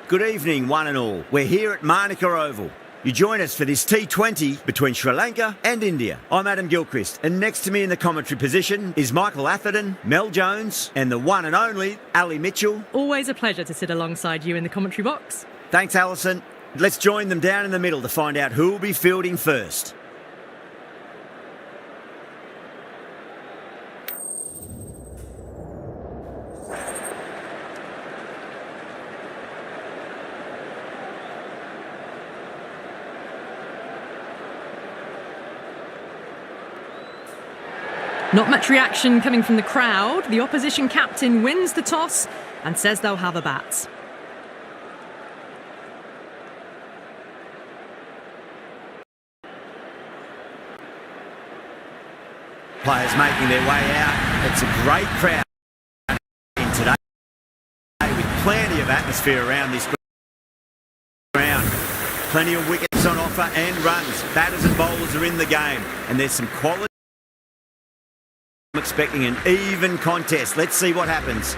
Good evening, one and all. We're here at Manica Oval. You join us for this T20 between Sri Lanka and India. I'm Adam Gilchrist, and next to me in the commentary position is Michael Atherton, Mel Jones, and the one and only Ali Mitchell. Always a pleasure to sit alongside you in the commentary box. Thanks, Alison. Let's join them down in the middle to find out who will be fielding first. Not much reaction coming from the crowd. The opposition captain wins the toss and says they'll have a bat. Players making their way out. It's a great crowd in today with plenty of atmosphere around this ground. Plenty of wickets on offer and runs. Batters and bowlers are in the game, and there's some quality. I'm expecting an even contest. Let's see what happens.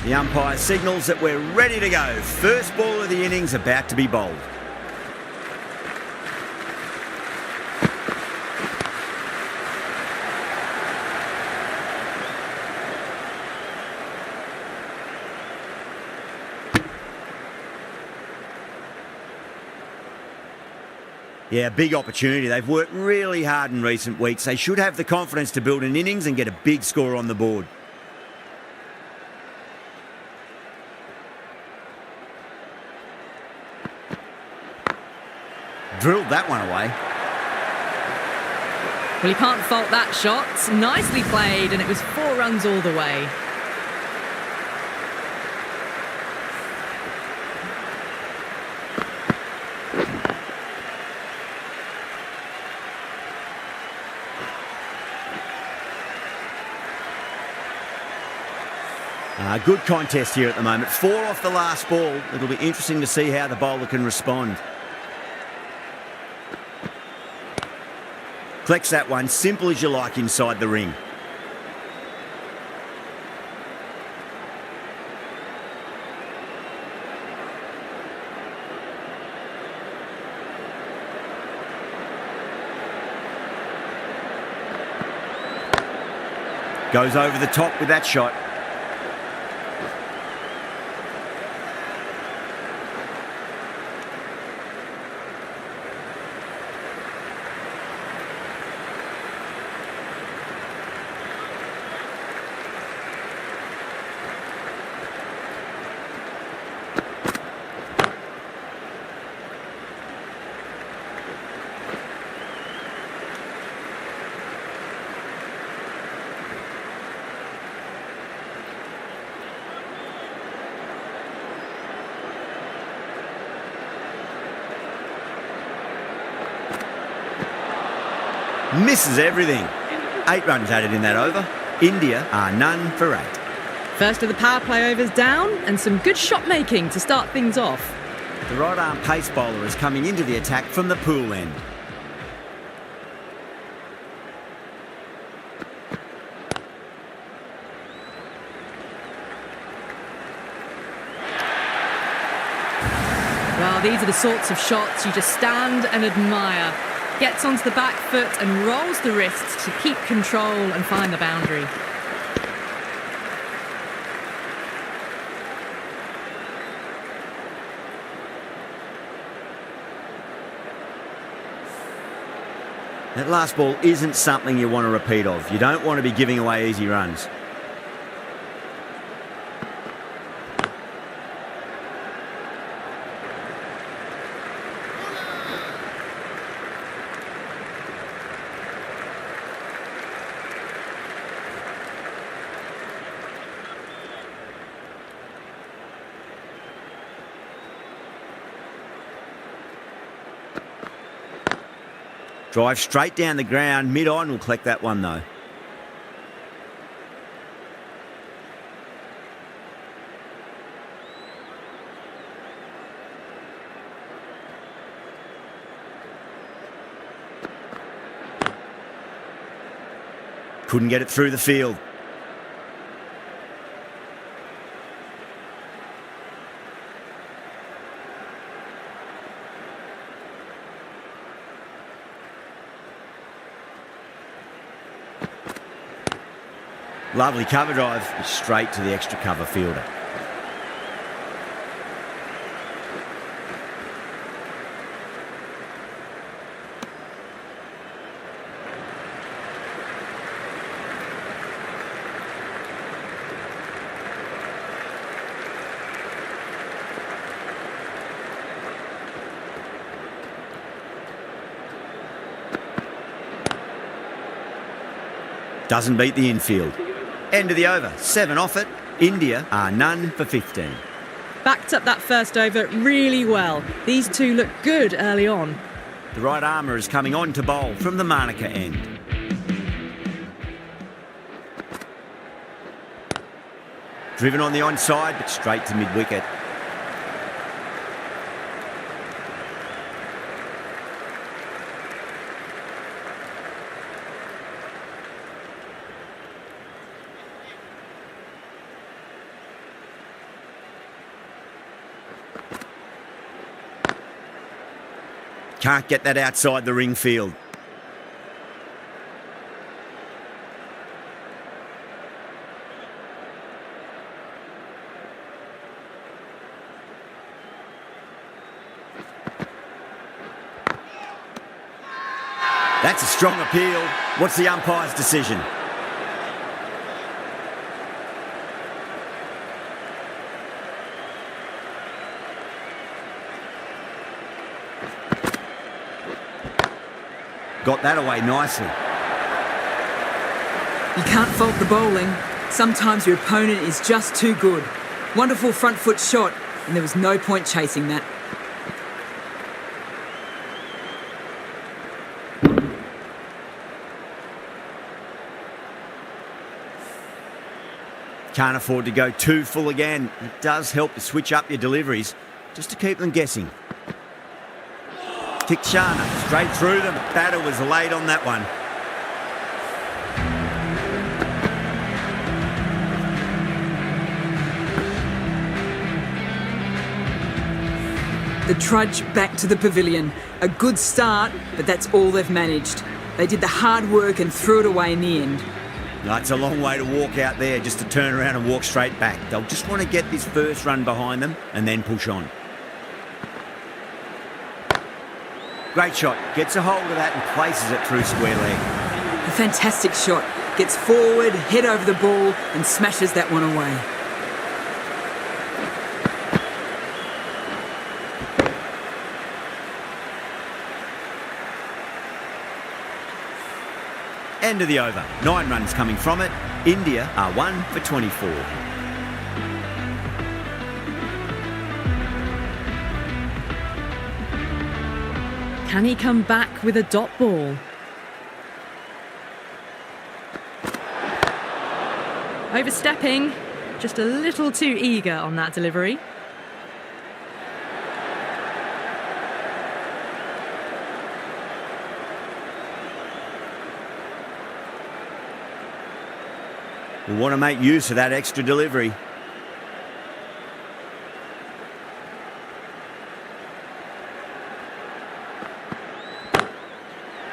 The umpire signals that we're ready to go. First ball of the innings about to be bowled. Yeah, big opportunity. They've worked really hard in recent weeks. They should have the confidence to build an innings and get a big score on the board. Drilled that one away. Well, you can't fault that shot. Nicely played, and it was 4 runs all the way. Good contest here at the moment. 4 off the last ball. It'll be interesting to see how the bowler can respond. Collects that one, simple as you like inside the ring. Goes over the top with that shot. Misses everything. 8 runs added in that over. India are none for 8. First of the power play overs down, and some good shot making to start things off. The right arm pace bowler is coming into the attack from the pool end. Well, these are the sorts of shots you just stand and admire. Gets onto the back foot and rolls the wrists to keep control and find the boundary. That last ball isn't something you want to repeat of. You don't want to be giving away easy runs. Drive straight down the ground, mid-on will collect that one though. Couldn't get it through the field. Lovely cover drive, straight to the extra cover fielder. Doesn't beat the infield. End of the over, 7 off it. India are none for 15. Backed up that first over really well. These two look good early on. The right armour is coming on to bowl from the Lanka end. Driven on the onside, but straight to mid-wicket. Can't get that outside the ring field. That's a strong appeal. What's the umpire's decision? Got that away nicely. You can't fault the bowling. Sometimes your opponent is just too good. Wonderful front foot shot, and there was no point chasing that. Can't afford to go too full again. It does help to switch up your deliveries, just to keep them guessing. Kick Shana straight through them. Batter was late on that one. The trudge back to the pavilion. A good start, but that's all they've managed. They did the hard work and threw it away in the end. It's a long way to walk out there just to turn around and walk straight back. They'll just want to get this first run behind them and then push on. Great shot. Gets a hold of that and places it through square leg. A fantastic shot. Gets forward, head over the ball, and smashes that one away. End of the over. 9 runs coming from it. India are 1 for 24. Can he come back with a dot ball? Overstepping, just a little too eager on that delivery. We'll want to make use of that extra delivery.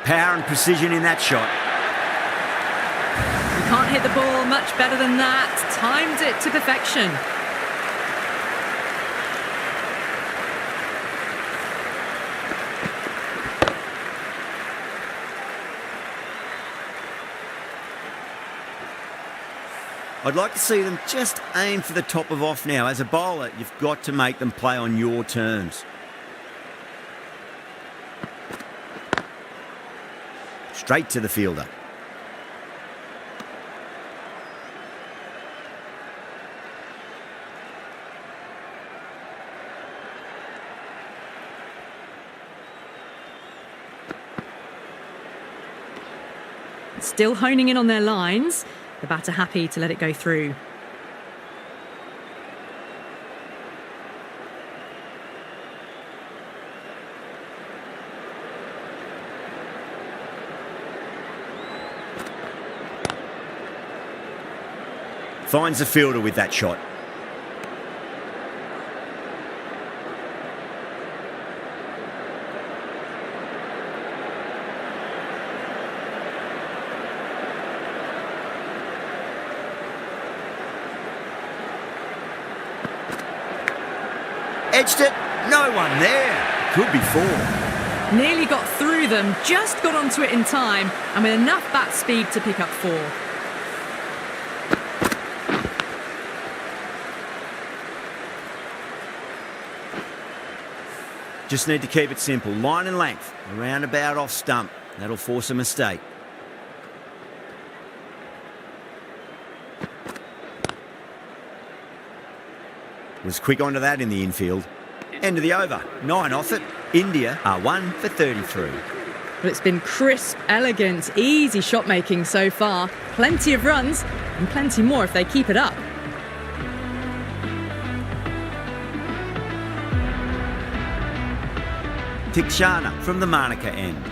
Power and precision in that shot. You can't hit the ball much better than that. Timed it to perfection. I'd like to see them just aim for the top of off now. As a bowler, you've got to make them play on your terms. Straight to the fielder. Still honing in on their lines. The batter happy to let it go through. Finds the fielder with that shot. Edged it. No one there. Could be 4. Nearly got through them, just got onto it in time, and with enough bat speed to pick up 4. Just need to keep it simple. Line and length. Around about off stump. That'll force a mistake. Was quick onto that in the infield. End of the over. 9 off it. India are 1 for 33. But it's been crisp, elegant, easy shot making so far. Plenty of runs, and plenty more if they keep it up. Tikshana from the Monica end.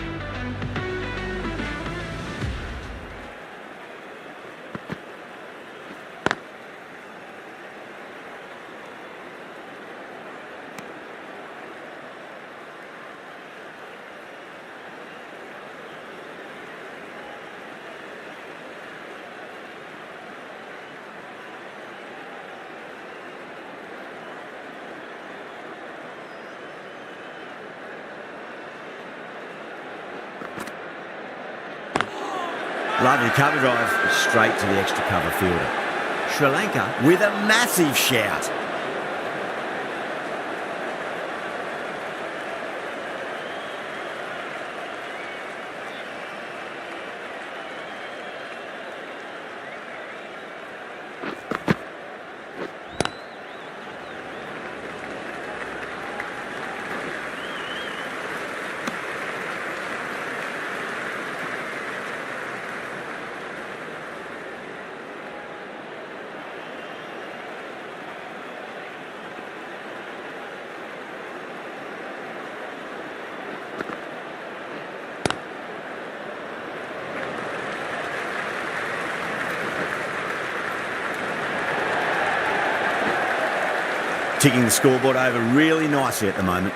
Lovely cover drive, straight to the extra cover fielder. Sri Lanka with a massive shout. Ticking the scoreboard over really nicely at the moment.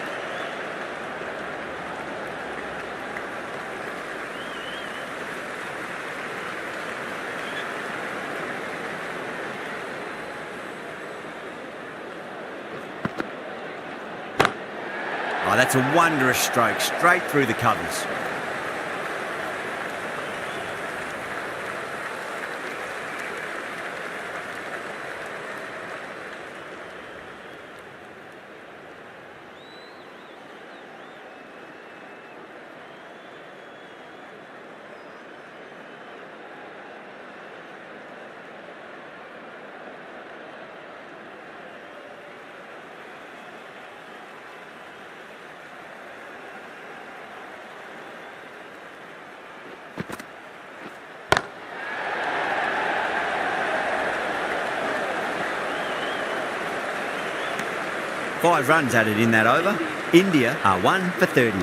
Oh, that's a wondrous stroke, straight through the covers. Five runs added in that over. India are 1 for 38.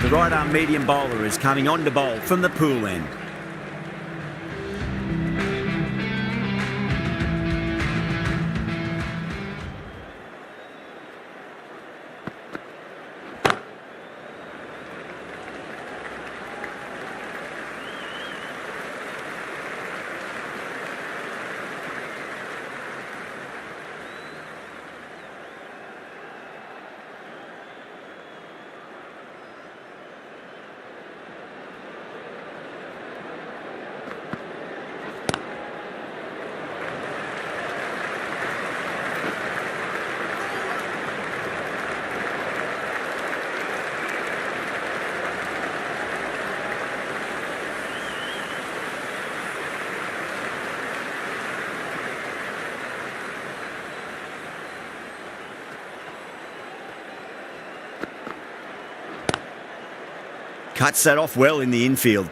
The right arm medium bowler is coming on to bowl from the pool end. Cuts that off well in the infield.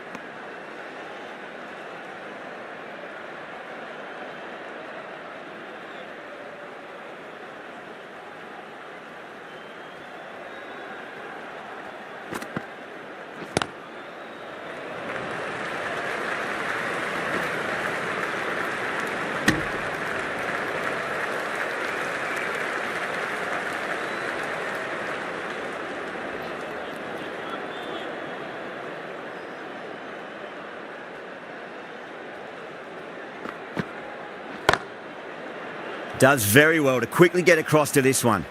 Does very well to quickly get across to this one.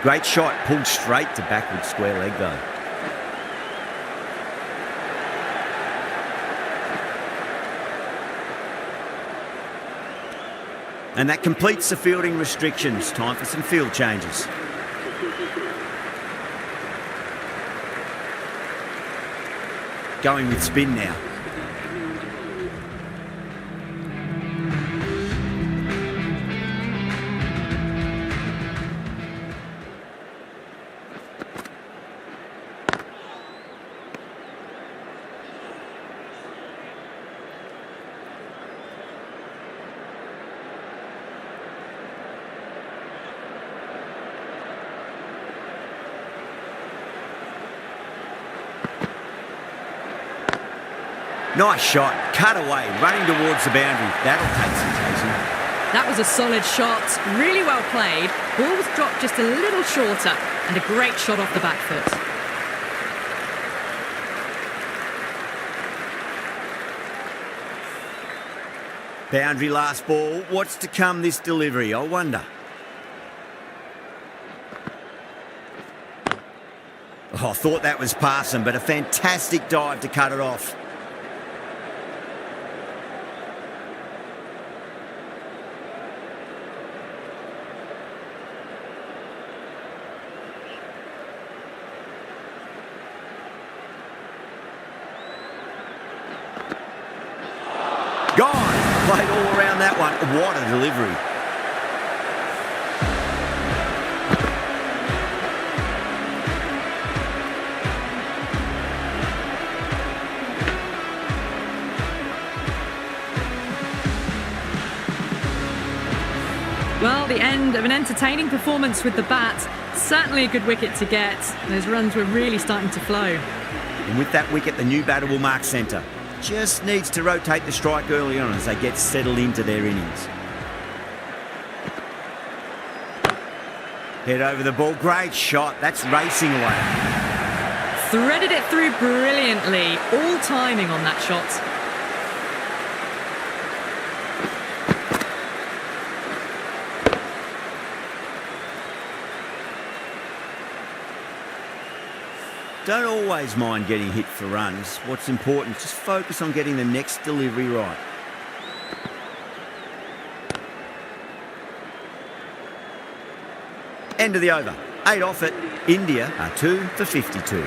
Great shot, pulled straight to backward square leg though. And that completes the fielding restrictions. Time for some field changes. Going with spin now. Nice shot, cut away, running towards the boundary. That'll take some chasing. That was a solid shot, really well played. Ball was dropped just a little shorter, and a great shot off the back foot. Boundary last ball. What's to come this delivery, I wonder? Oh, I thought that was passing, but a fantastic dive to cut it off. Gone! Played all around that one. What a delivery. Well, the end of an entertaining performance with the bat. Certainly a good wicket to get. Those runs were really starting to flow. And with that wicket, the new batter will mark centre. Just needs to rotate the strike early on as they get settled into their innings. Head over the ball. Great shot. That's racing away. Threaded it through brilliantly. All timing on that shot. Don't always mind getting hit for runs. What's important is just focus on getting the next delivery right. End of the over. 8 off it. India are 2 for 52.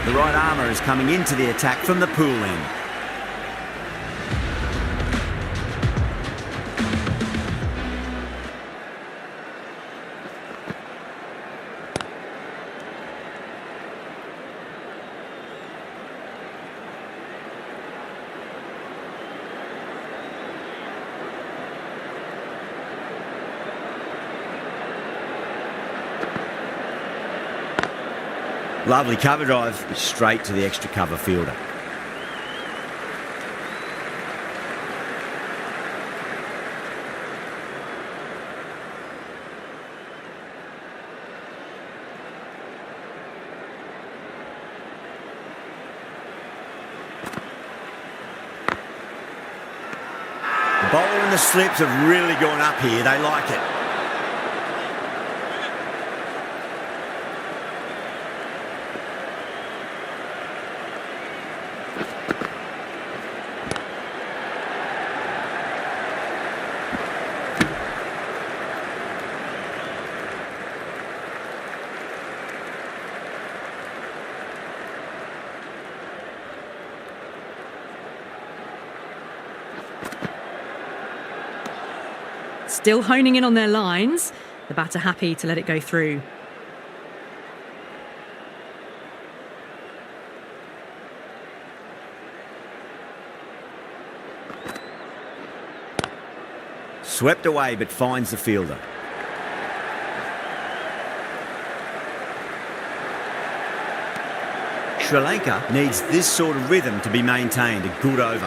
The right armour is coming into the attack from the pool end. Lovely cover drive, straight to the extra cover fielder. The bowler and the slips have really gone up here. They like it. Still honing in on their lines. The batter happy to let it go through. Swept away but finds the fielder. Sri Lanka needs this sort of rhythm to be maintained. A good over.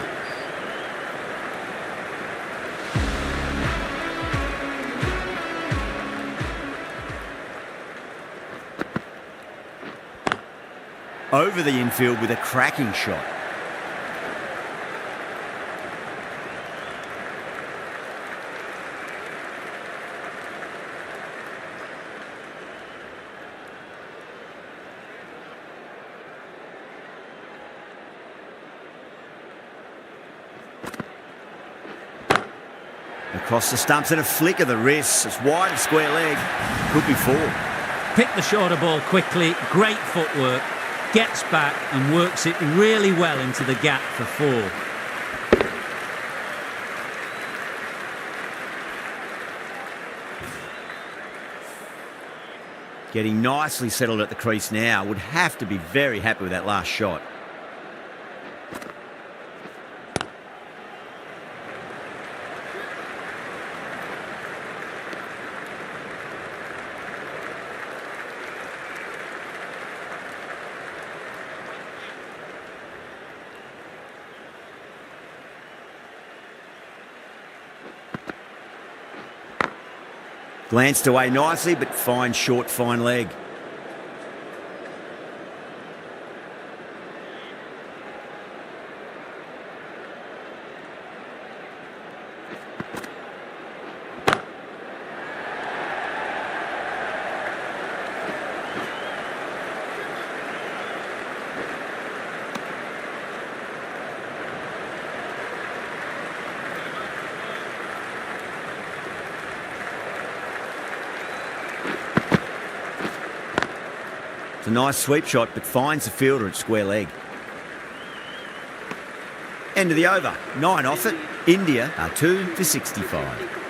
Over the infield with a cracking shot. Across the stumps and a flick of the wrist. It's wide of square leg. Could be four. Picked the shorter ball quickly. Great footwork. Gets back and works it really well into the gap for four. Getting nicely settled at the crease now. Would have to be very happy with that last shot. Glanced away nicely, but fine short, fine leg. It's a nice sweep shot, but finds the fielder at square leg. End of the over. 9 off it. India are 2 for 65.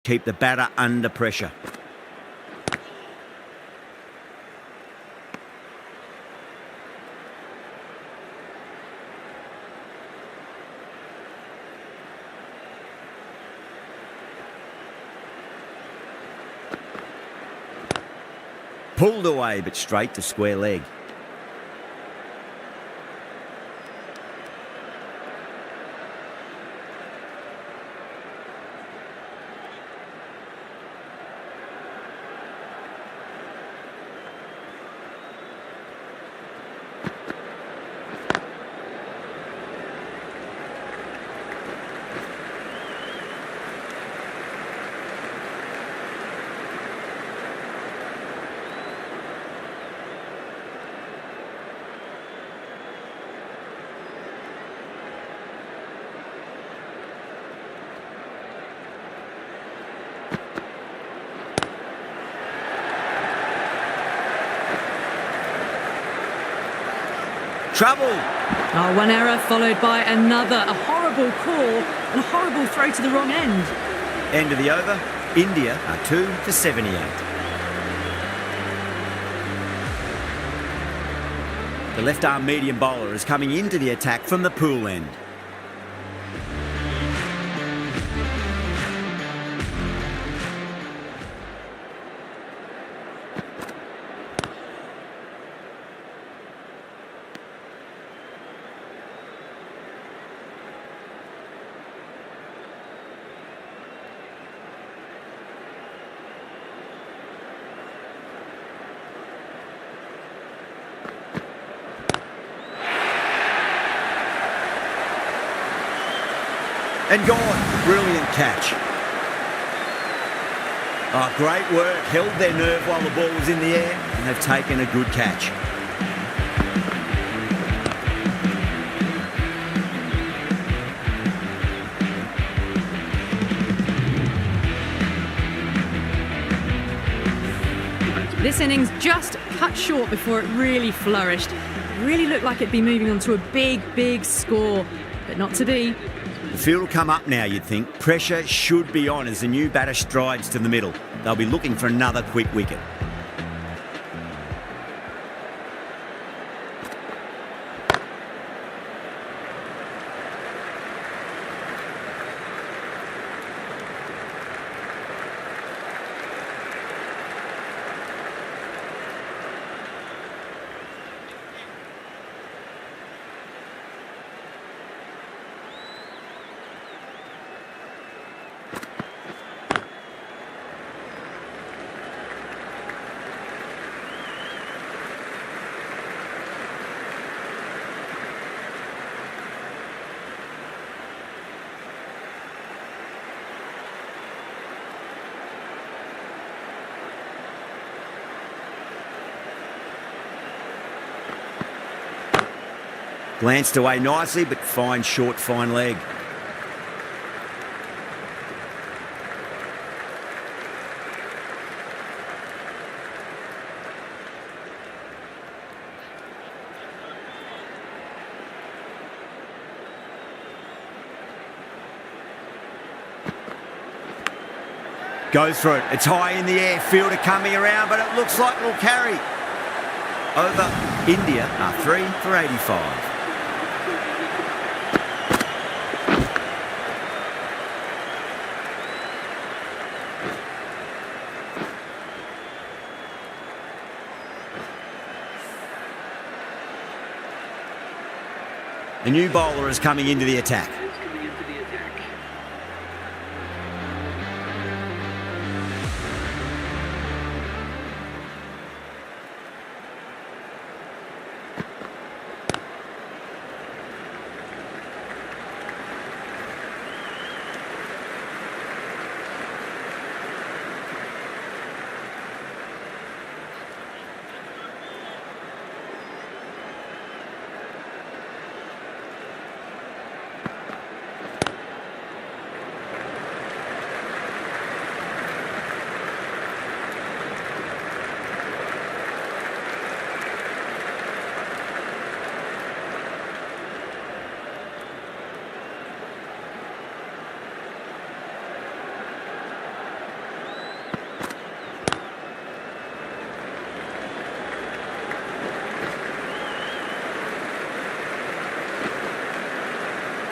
keep the batter under pressure. Pulled away, but straight to square leg. Trouble! Oh, one error followed by another. A horrible call and a horrible throw to the wrong end. End of the over. India are 2 for 78. The left-arm medium bowler is coming into the attack from the pool end. And gone. Brilliant catch. Oh, great work. Held their nerve while the ball was in the air, and they've taken a good catch. This innings just cut short before it really flourished. It really looked like it'd be moving on to a big, big score, but not to be. The field will come up now, you'd think. Pressure should be on as the new batter strides to the middle. They'll be looking for another quick wicket. Glanced away nicely, but fine short, fine leg. Goes for it. It's high in the air. Fielder coming around, but it looks like it'll carry. Over. India are 3 for 85. The new bowler is coming into the attack.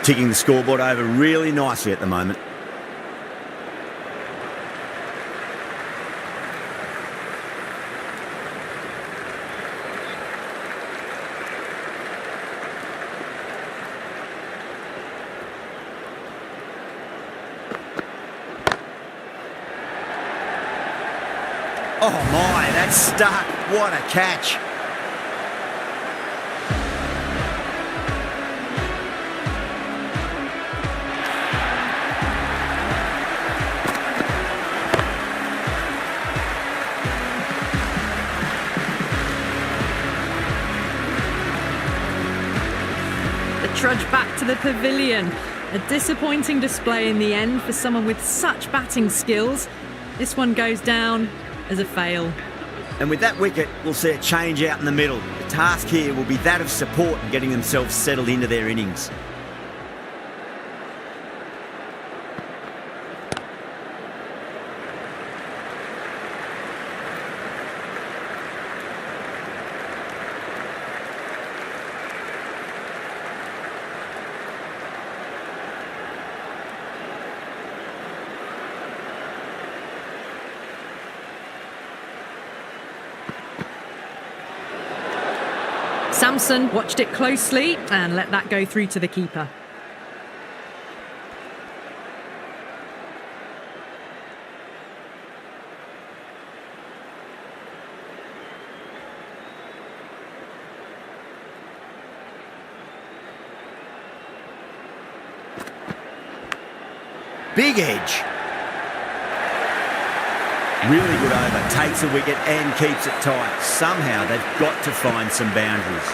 Ticking the scoreboard over really nicely at the moment. Oh my, that's stuck. What a catch. Trudge back to the pavilion. A disappointing display in the end for someone with such batting skills. This one goes down as a fail. And with that wicket, we'll see a change out in the middle. The task here will be that of support and getting themselves settled into their innings. Samson watched it closely and let that go through to the keeper. Big edge. Really good over, takes a wicket and keeps it tight. Somehow they've got to find some boundaries.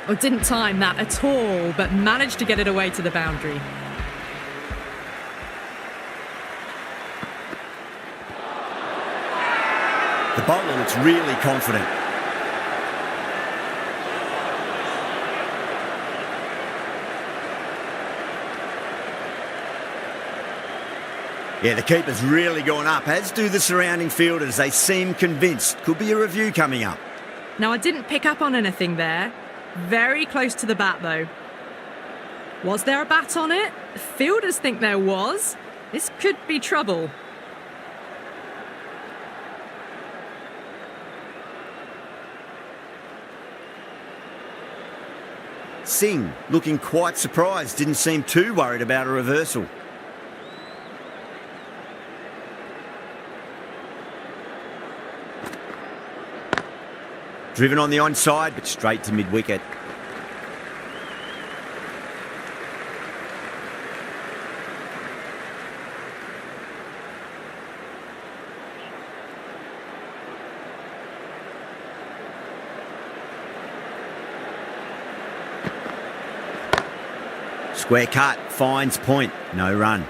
Well, didn't time that at all, but managed to get it away to the boundary. The bowler looks really confident. Yeah, the keeper's really gone up, as do the surrounding fielders. They seem convinced. Could be a review coming up. Now, I didn't pick up on anything there. Very close to the bat, though. Was there a bat on it? Fielders think there was. This could be trouble. Singh, looking quite surprised, didn't seem too worried about a reversal. Driven on the onside, but straight to mid-wicket. Square cut, finds point, no run.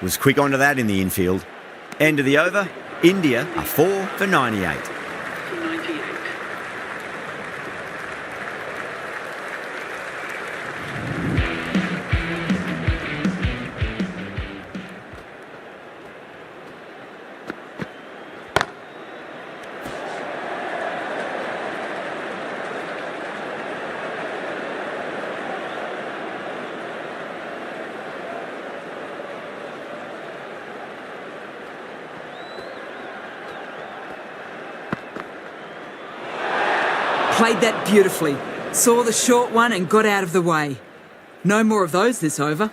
Was quick onto that in the infield. End of the over, India are 4 for 98. Played that beautifully. Saw the short one and got out of the way. No more of those this over.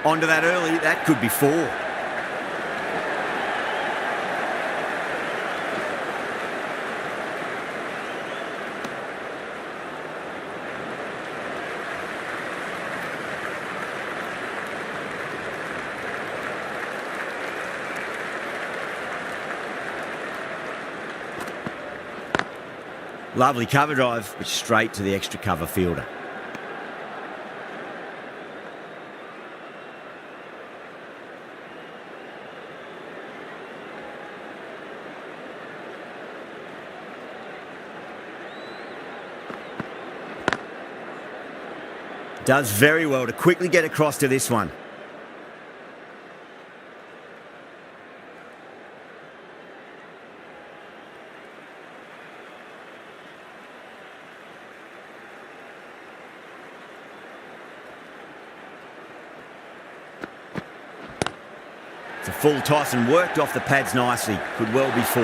Onto that early, that could be 4. Lovely cover drive, but straight to the extra cover fielder. Does very well to quickly get across to this one. It's a full toss and worked off the pads nicely. Could well be 4.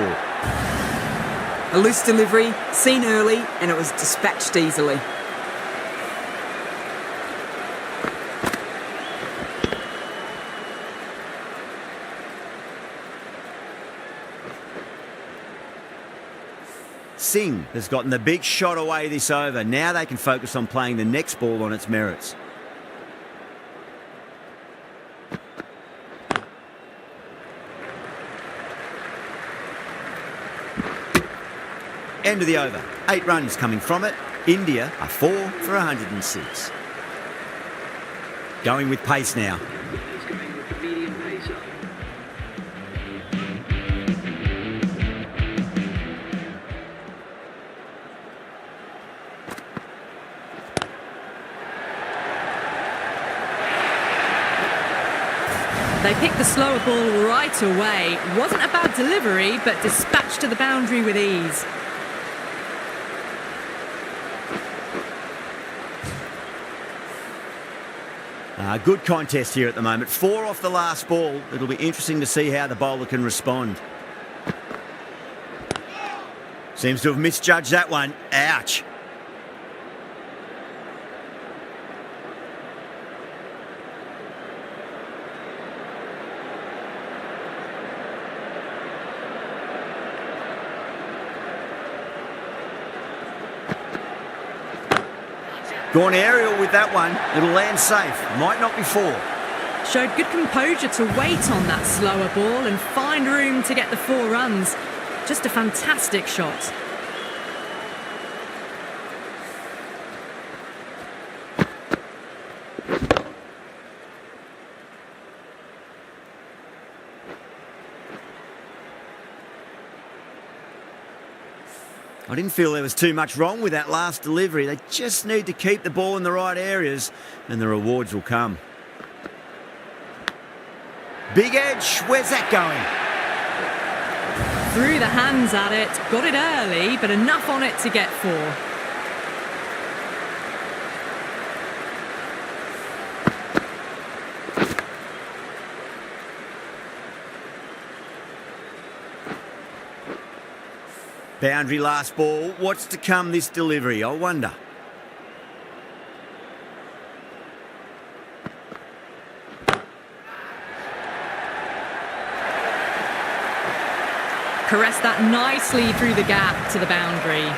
A loose delivery, seen early, and it was dispatched easily. Singh has gotten the big shot away this over. Now they can focus on playing the next ball on its merits. End of the over. 8 runs coming from it. India are 4 for 106. Going with pace now. They picked the slower ball right away. Wasn't a bad delivery, but dispatched to the boundary with ease. Good contest here at the moment. 4 off the last ball. It'll be interesting to see how the bowler can respond. Seems to have misjudged that one. Ouch. Gone aerial with that one. It'll land safe. Might not be 4. Showed good composure to wait on that slower ball and find room to get the 4 runs. Just a fantastic shot. I didn't feel there was too much wrong with that last delivery. They just need to keep the ball in the right areas and the rewards will come. Big edge, where's that going? Threw the hands at it, got it early, but enough on it to get 4. Boundary last ball. What's to come this delivery, I wonder. Caressed that nicely through the gap to the boundary.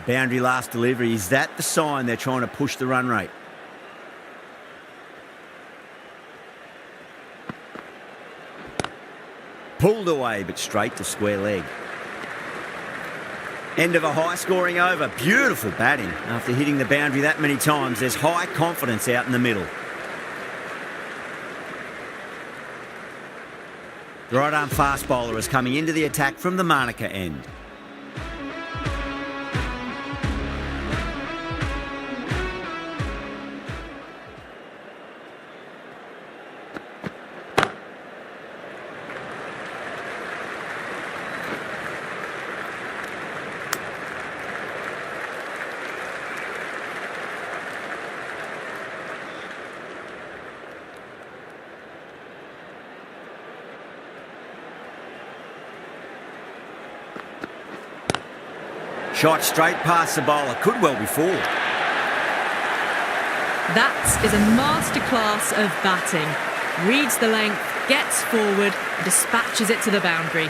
Boundary last delivery. Is that the sign they're trying to push the run rate? Pulled away, but straight to square leg. End of a high-scoring over. Beautiful batting. After hitting the boundary that many times, there's high confidence out in the middle. The right-arm fast bowler is coming into the attack from the Lanka end. Shot straight past the bowler. Could well be 4. That is a masterclass of batting. Reads the length, gets forward, dispatches it to the boundary.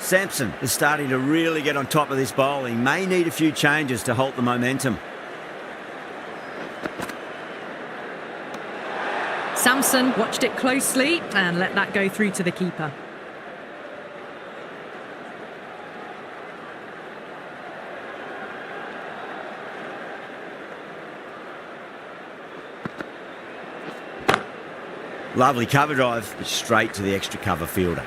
Sampson is starting to really get on top of this bowl. He may need a few changes to halt the momentum. Sampson watched it closely and let that go through to the keeper. Lovely cover drive, straight to the extra cover fielder.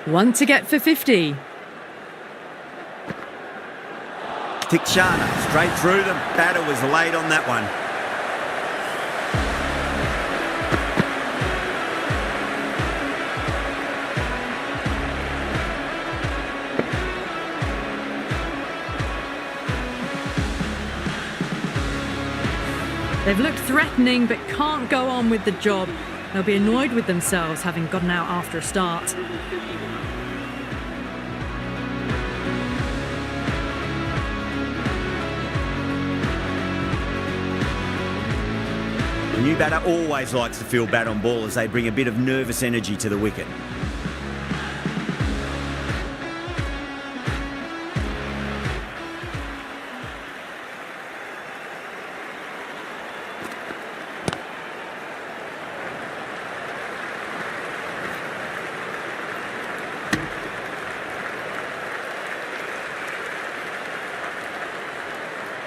One to get for 50. Tikshana straight through them. Batter was late on that one. They've looked threatening but can't go on with the job. They'll be annoyed with themselves having gotten out after a start. new batter always likes to feel bat on ball as they bring a bit of nervous energy to the wicket.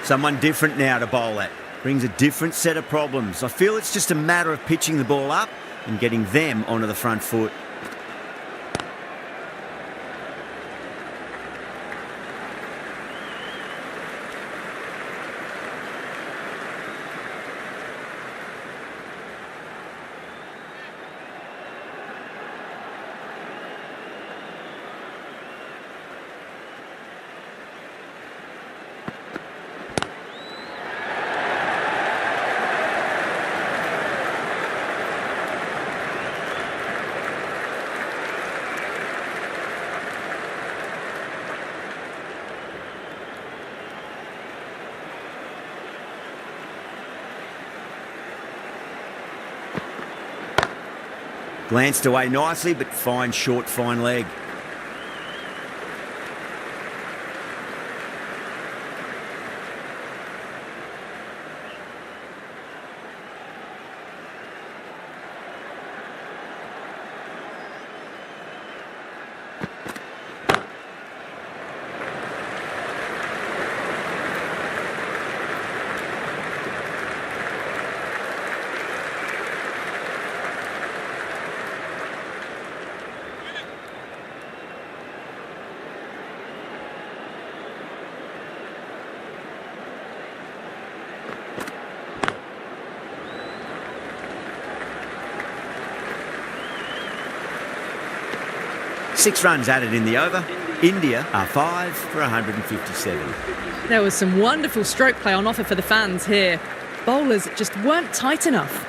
Someone different now to bowl at. Brings a different set of problems. I feel it's just a matter of pitching the ball up and getting them onto the front foot. Glanced away nicely, but fine short, fine leg. Six runs added in the over. India are 5 for 157. There was some wonderful stroke play on offer for the fans here. Bowlers just weren't tight enough.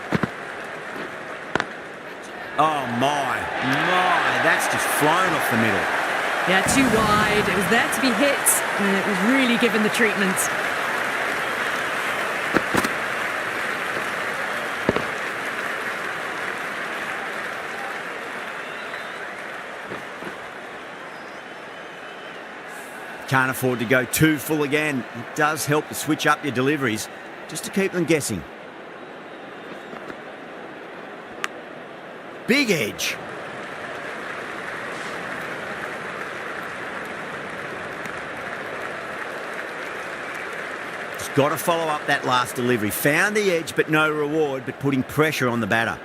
Oh my, that's just flown off the middle. Yeah, too wide. It was there to be hit, and it was really given the treatment. Can't afford to go too full again. It does help to switch up your deliveries, just to keep them guessing. Big edge. Just got to follow up that last delivery. Found the edge, but no reward, but putting pressure on the batter.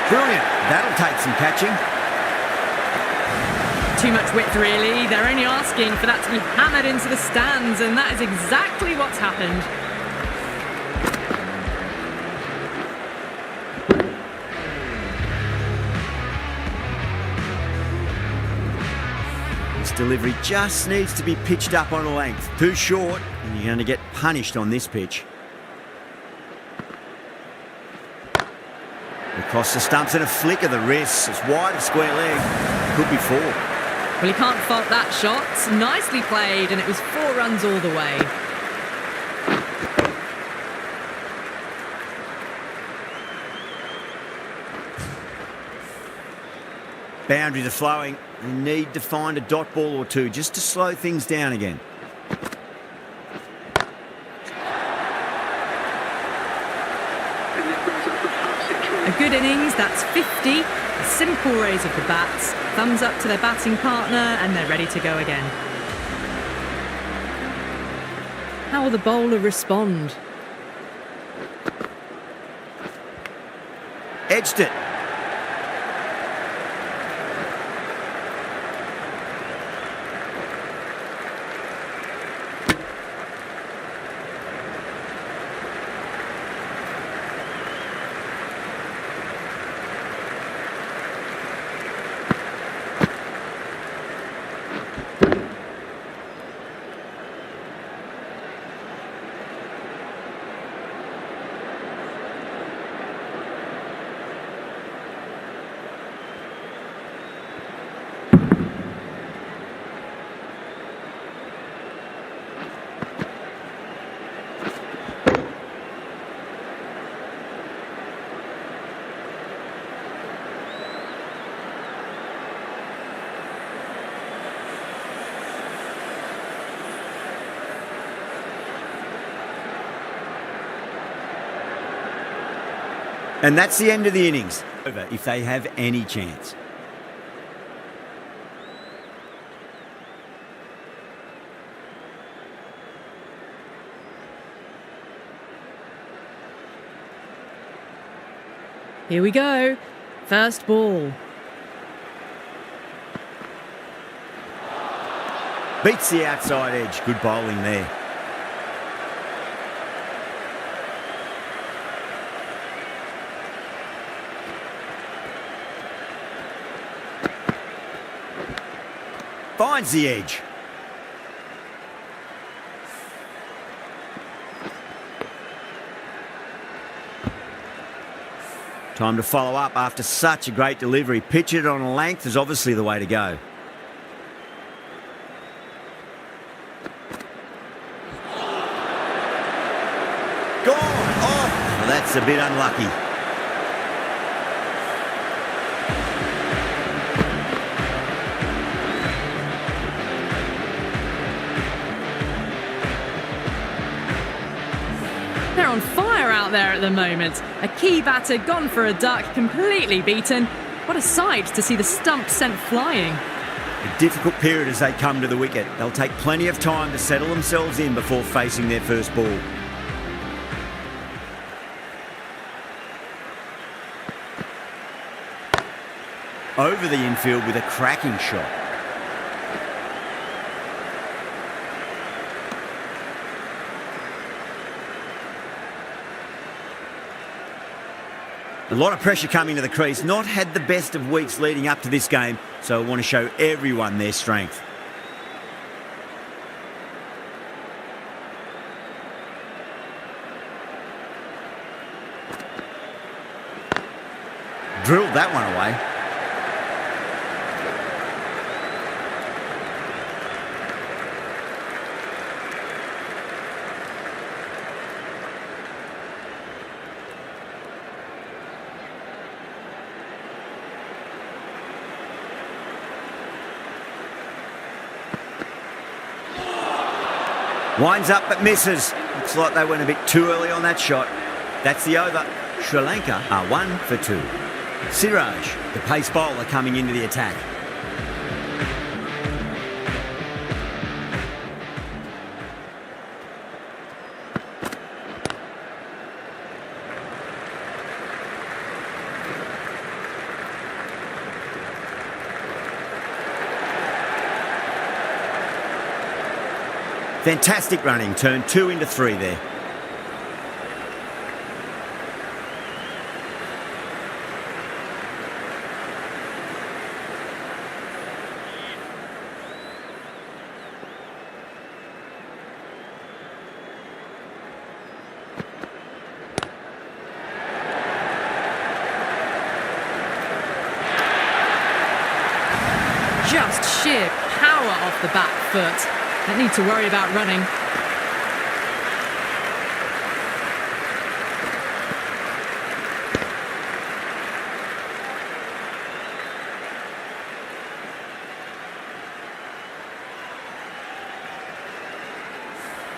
Brilliant. That'll take some catching. Too much width, really. They're only asking for that to be hammered into the stands, and that is exactly what's happened. This delivery just needs to be pitched up on a length. Too short, and you're going to get punished on this pitch. Across the stumps and a flick of the wrist. It's wide of square leg. Could be 4. Well, you can't fault that shot. Nicely played, and it was 4 runs all the way. Boundaries are flowing. You need to find a dot ball or two just to slow things down again. A good innings, that's 50. A simple raise of the bats. Thumbs up to their batting partner, and they're ready to go again. How will the bowler respond? Edged it. And that's the end of the innings. Over if they have any chance. Here we go. First ball. Beats the outside edge. Good bowling there. Finds the edge. Time to follow up after such a great delivery. Pitch it on a length is obviously the way to go. Gone! Oh, well, that's a bit unlucky. They're on fire out there at the moment. A key batter gone for a duck, completely beaten. What a sight to see the stump sent flying. A difficult period as they come to the wicket. They'll take plenty of time to settle themselves in before facing their first ball. Over the infield with a cracking shot. A lot of pressure coming to the crease. Not had the best of weeks leading up to this game, so I want to show everyone their strength. Drilled that one away. Winds up but misses. Looks like they went a bit too early on that shot. That's the over. Sri Lanka are 1 for 2. Siraj, the pace bowler, coming into the attack. Fantastic running, turned 2 into 3 there. Just sheer power off the back foot. Don't need to worry about running.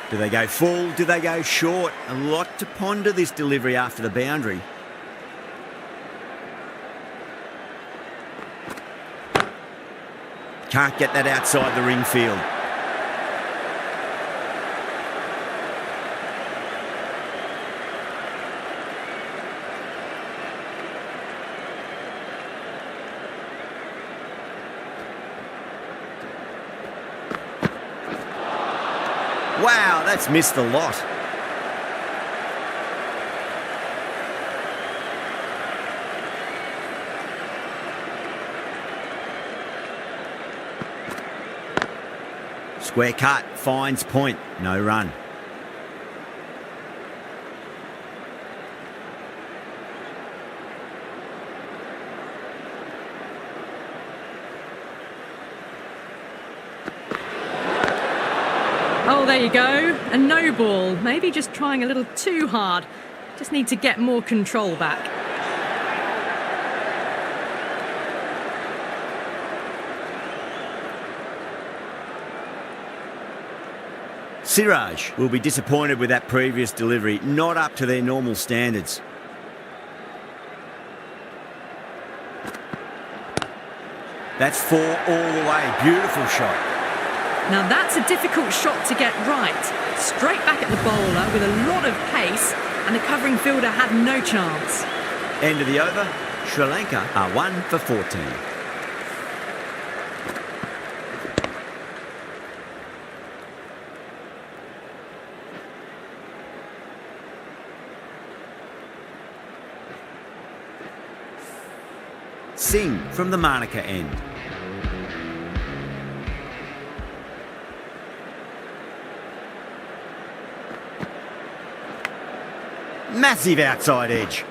Do they go full? Do they go short? A lot to ponder this delivery after the boundary. Can't get that outside the ring field. Wow, that's missed the lot. Square cut, finds point, no run. Oh, there you go. A no ball. Maybe just trying a little too hard. Just need to get more control back. Siraj will be disappointed with that previous delivery, not up to their normal standards. That's 4 all the way. Beautiful shot. Now that's a difficult shot to get right. Straight back at the bowler with a lot of pace, and the covering fielder had no chance. End of the over. Sri Lanka are 1 for 14. Singh from the Lanka end. Massive outside edge.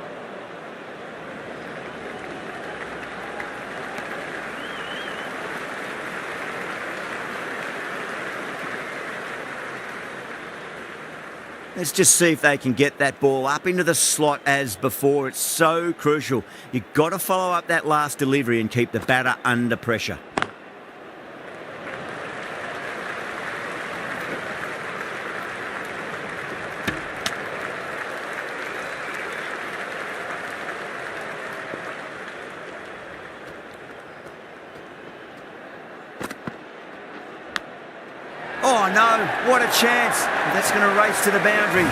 Let's just see if they can get that ball up into the slot as before. It's so crucial. You've got to follow up that last delivery and keep the batter under pressure. Oh no, what a chance. That's going to race to the boundary.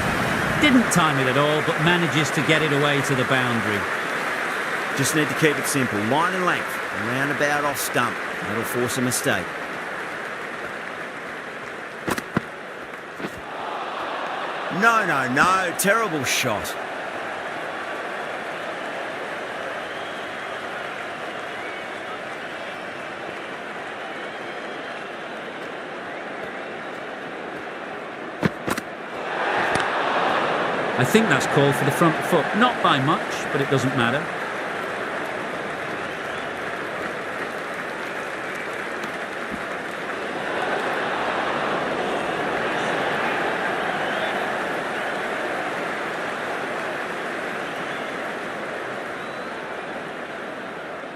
Didn't time it at all, but manages to get it away to the boundary. Just need to keep it simple. Line and length, roundabout off stump. That'll force a mistake. No, terrible shot. I think that's called for the front foot. Not by much, but it doesn't matter.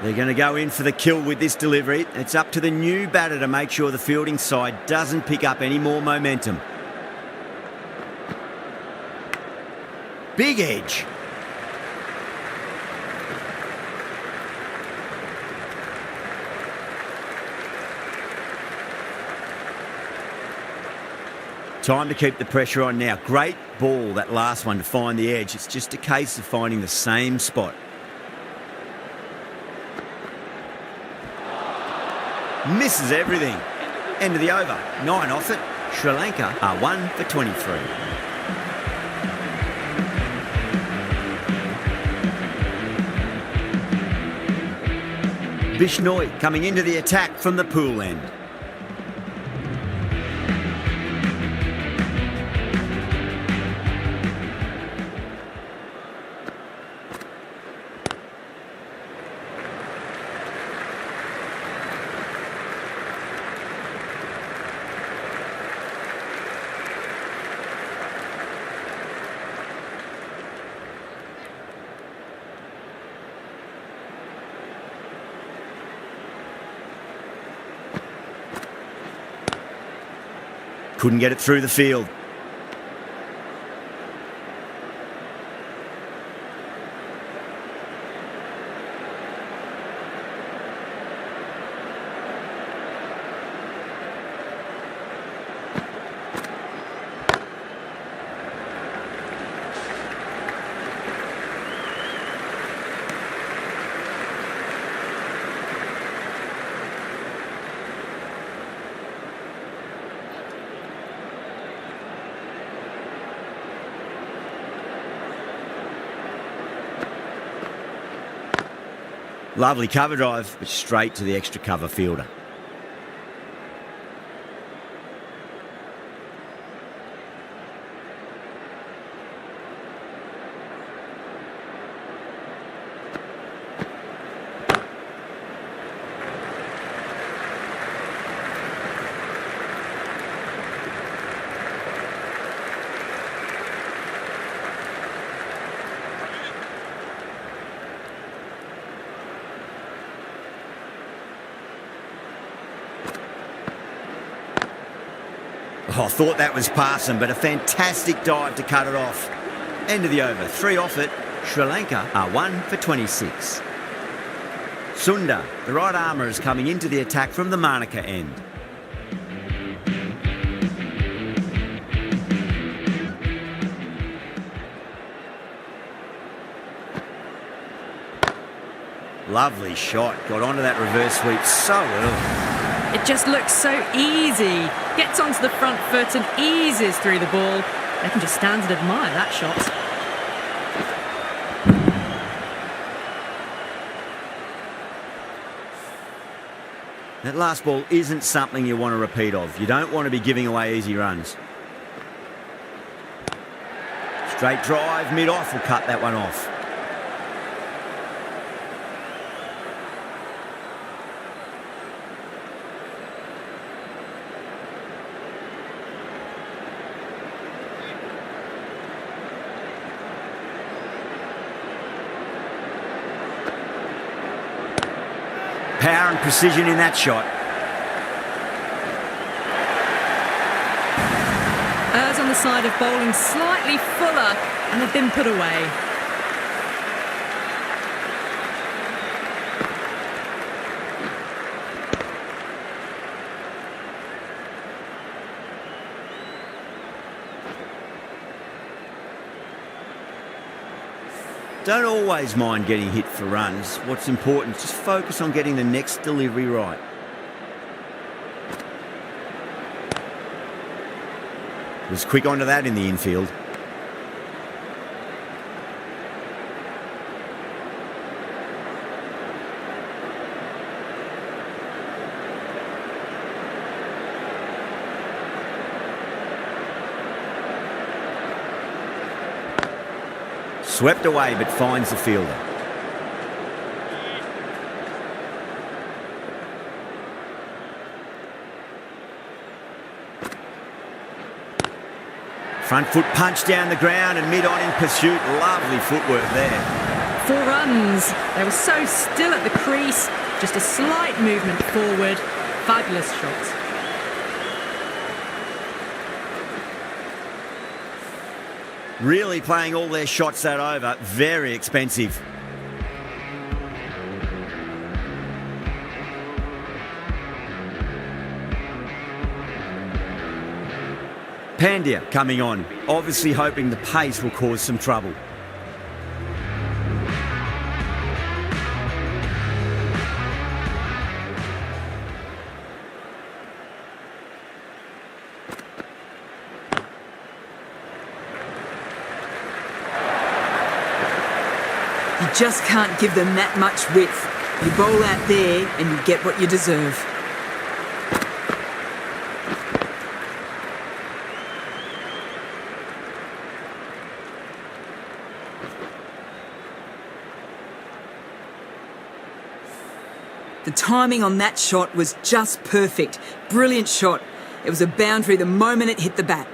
They're going to go in for the kill with this delivery. It's up to the new batter to make sure the fielding side doesn't pick up any more momentum. Big edge. Time to keep the pressure on now. Great ball, that last one, to find the edge. It's just a case of finding the same spot. Misses everything. End of the over. 9 off it. Sri Lanka are 1 for 23. Bishnoi coming into the attack from the pool end. Couldn't get it through the field. Lovely cover drive, but straight to the extra cover fielder. Oh, I thought that was passing, but a fantastic dive to cut it off. End of the over. 3 off it. Sri Lanka are 1 for 26. Sunda, the right armour, is coming into the attack from the Lanka end. Lovely shot. Got onto that reverse sweep so early. It just looks so easy. Gets onto the front foot and eases through the ball. They can just stand and admire that shot. That last ball isn't something you want to repeat of. You don't want to be giving away easy runs. Straight drive, mid-off will cut that one off. Power and precision in that shot. Errs on the side of bowling slightly fuller and have been put away. Don't always mind getting hit for runs. What's important is just focus on getting the next delivery right. Was quick onto that in the infield. Swept away but finds the fielder. Front foot punch down the ground and mid-on in pursuit. Lovely footwork there. 4 runs. They were so still at the crease. Just a slight movement forward. Fabulous shot. Really playing all their shots that over. Very expensive. Pandya coming on, obviously hoping the pace will cause some trouble. You just can't give them that much width. You bowl out there and you get what you deserve. The timing on that shot was just perfect. Brilliant shot. It was a boundary the moment it hit the bat.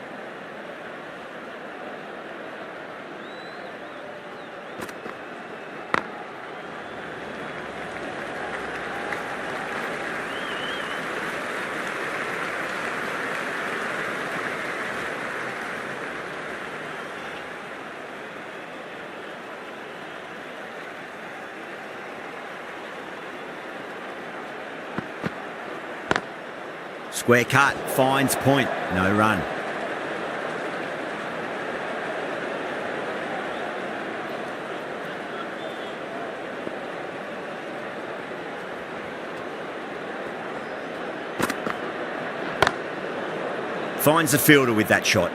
Square cut, finds point, no run. Finds the fielder with that shot.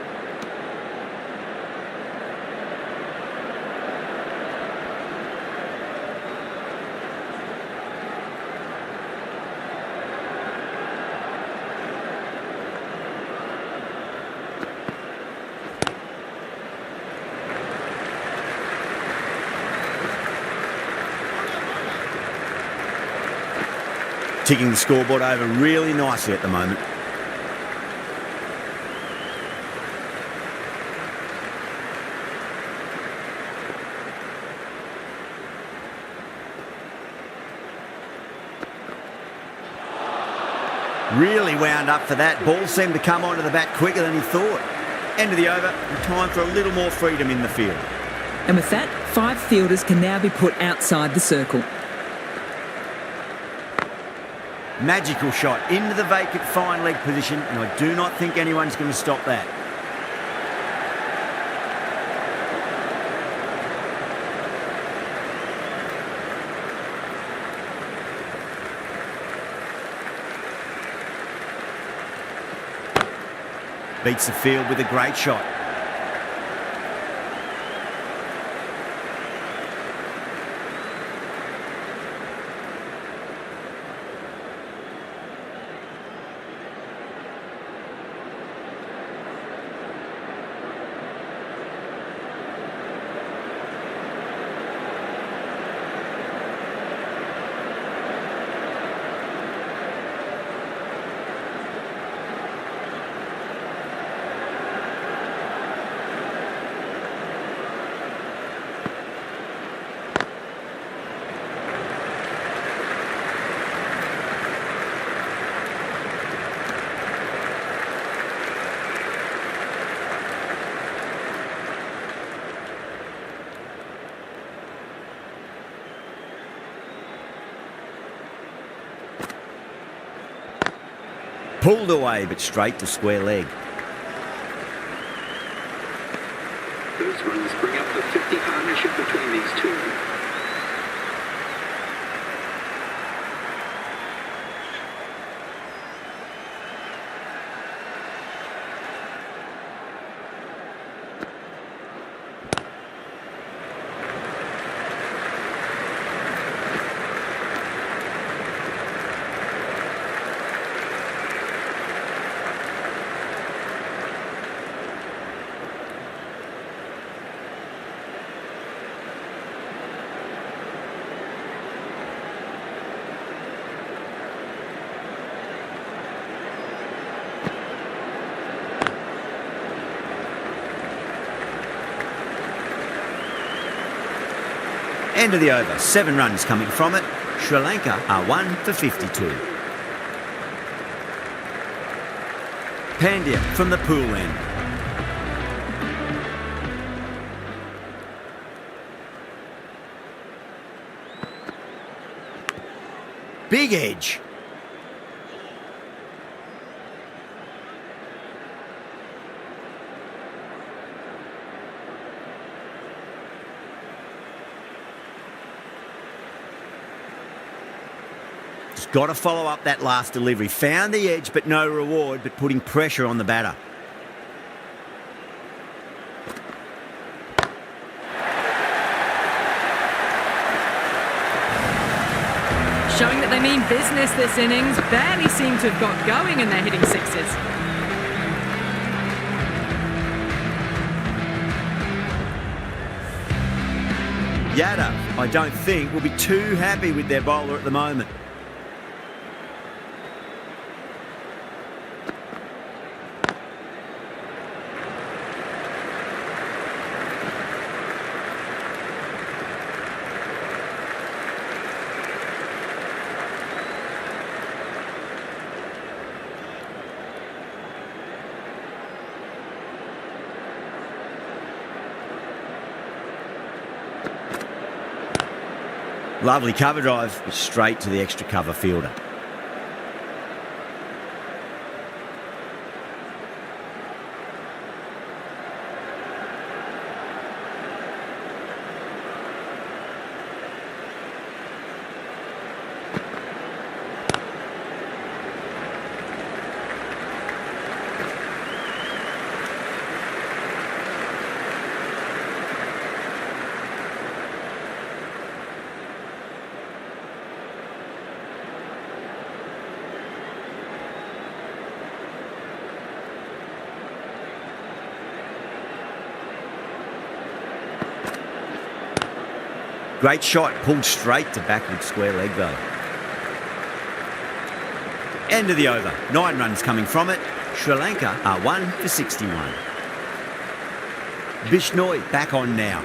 Ticking the scoreboard over really nicely at the moment. Really wound up for that. Ball seemed to come onto the bat quicker than he thought. End of the over, and time for a little more freedom in the field. And with that, 5 fielders can now be put outside the circle. Magical shot into the vacant fine leg position, and I do not think anyone's going to stop that. Beats the field with a great shot. Pulled away, but straight to square leg. Those runs bring up the 50 partnership between these two. End of the over. 7 runs coming from it. Sri Lanka are 1 for 52. Pandya from the pool end. Big edge. Just got to follow up that last delivery. Found the edge, but no reward, but putting pressure on the batter. Showing that they mean business this innings. Barely seem to have got going and they're hitting sixes. Yadav, I don't think, will be too happy with their bowler at the moment. Lovely cover drive, but straight to the extra cover fielder. Great shot, pulled straight to backward square leg though. End of the over. 9 runs coming from it. Sri Lanka are 1 for 61. Bishnoi back on now.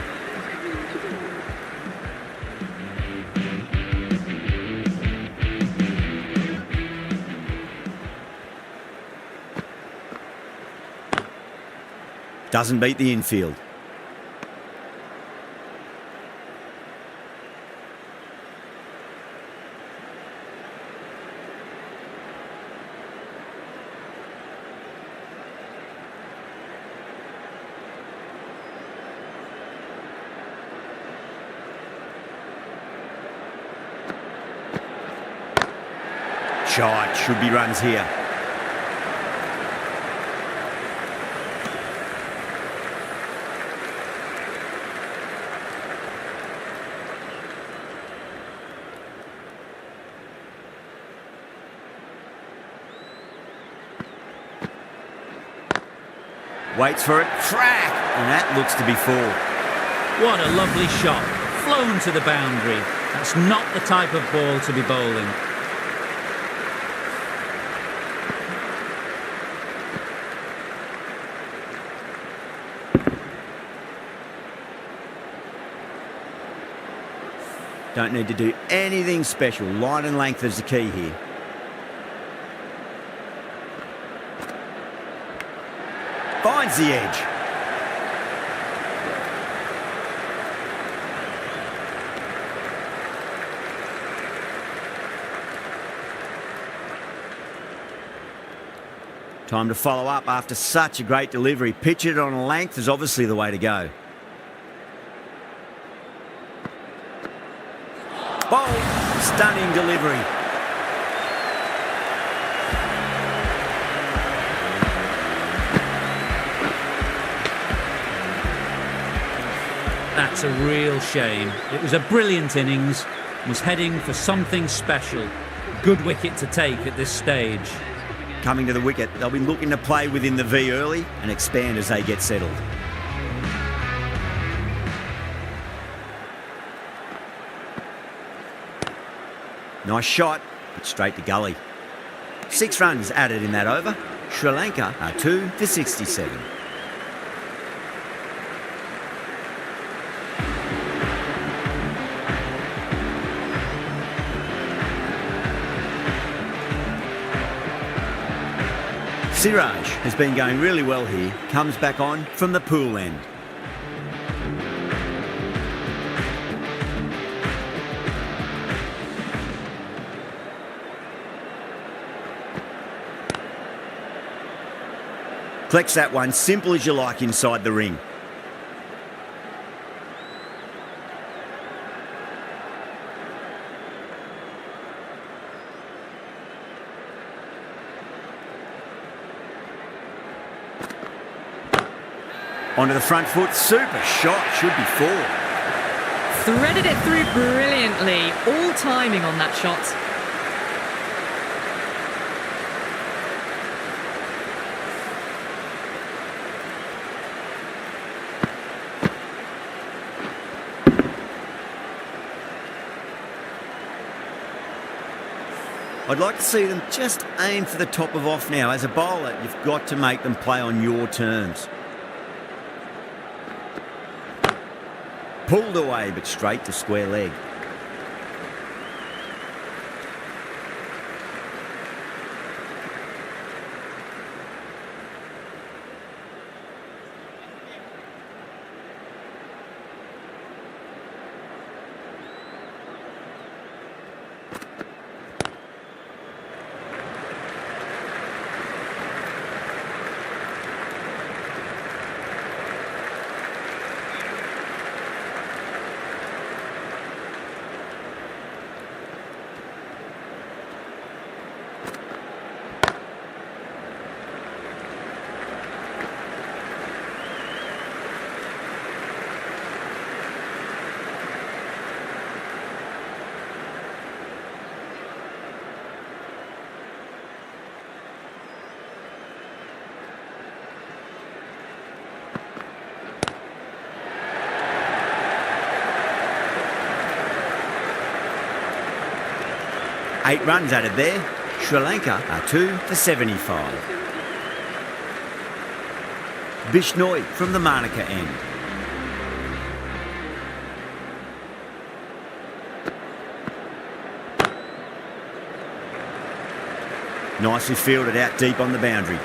Doesn't beat the infield. shot. Should be runs here. Waits for it. Crack! And that looks to be 4. What a lovely shot. Flown to the boundary. That's not the type of ball to be bowling. Don't need to do anything special. Line and length is the key here. Finds the edge. Time to follow up after such a great delivery. Pitch it on a length is obviously the way to go. Bold, stunning delivery. That's a real shame. It was a brilliant innings, was heading for something special. Good wicket to take at this stage. Coming to the wicket, they'll be looking to play within the V early and expand as they get settled. Nice shot, but straight to gully. 6 runs added in that over. Sri Lanka are 2 for 67. Siraj has been going really well here, comes back on from the pool end. Collects that one, simple as you like inside the ring. Onto the front foot, super shot, should be 4. Threaded it through brilliantly. All timing on that shot. I'd like to see them just aim for the top of off now. As a bowler, you've got to make them play on your terms. Pulled away, but straight to square leg. Eight runs added there. Sri Lanka are 2 for 75. Bishnoi from the Manaka end. Nicely fielded out deep on the boundary.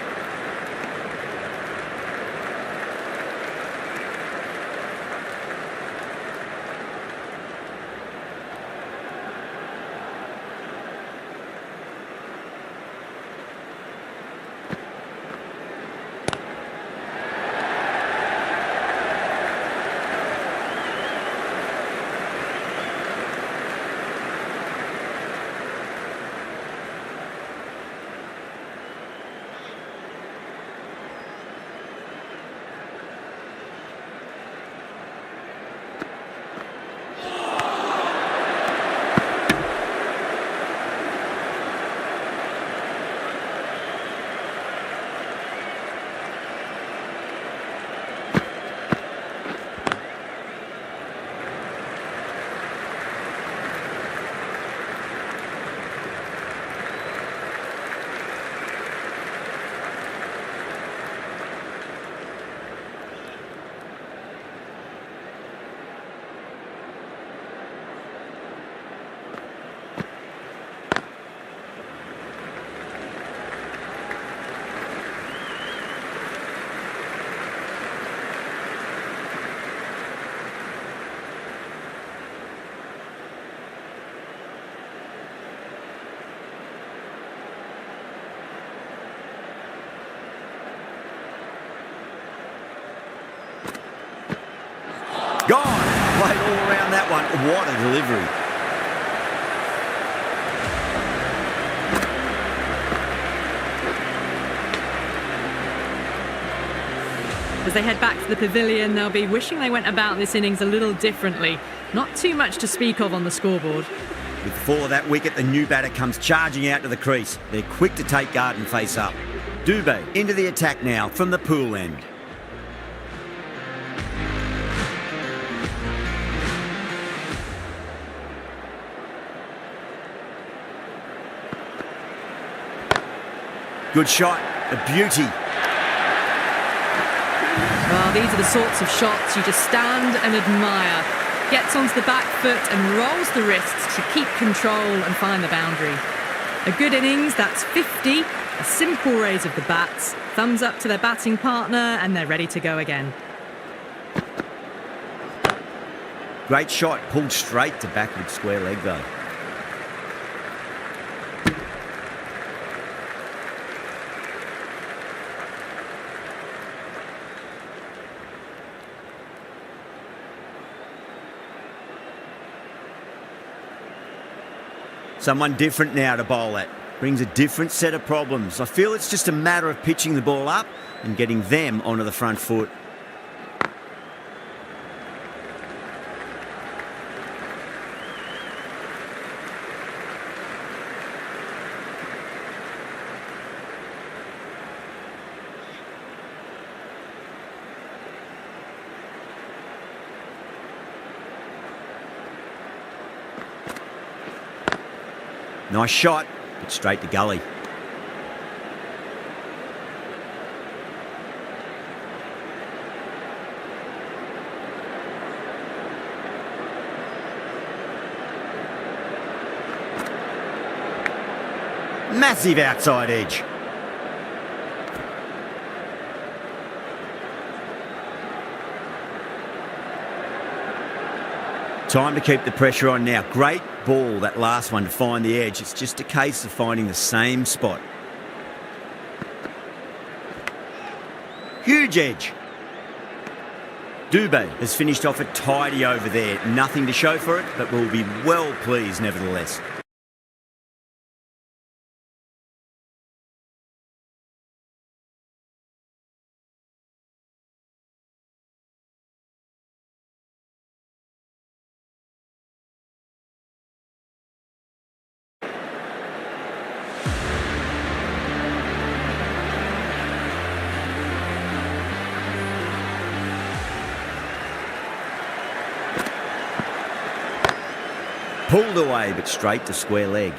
front. What a delivery. As they head back to the pavilion, they'll be wishing they went about this innings a little differently. Not too much to speak of on the scoreboard. With the fall of that wicket, the new batter comes charging out to the crease. They're quick to take guard and face up. Dubé into the attack now from the pool end. Good shot, a beauty. Well, these are the sorts of shots you just stand and admire. Gets onto the back foot and rolls the wrists to keep control and find the boundary. A good innings, that's 50. A simple raise of the bats. Thumbs up to their batting partner and they're ready to go again. Great shot, pulled straight to backward square leg though. Someone different now to bowl at. Brings a different set of problems. I feel it's just a matter of pitching the ball up and getting them onto the front foot. Nice shot, but straight to gully. Massive outside edge. Time to keep the pressure on now. Great ball, that last one, to find the edge. It's just a case of finding the same spot. Huge edge. Dubé has finished off a tidy over there. Nothing to show for it, but will be well pleased nevertheless. Pulled away, but straight to square leg.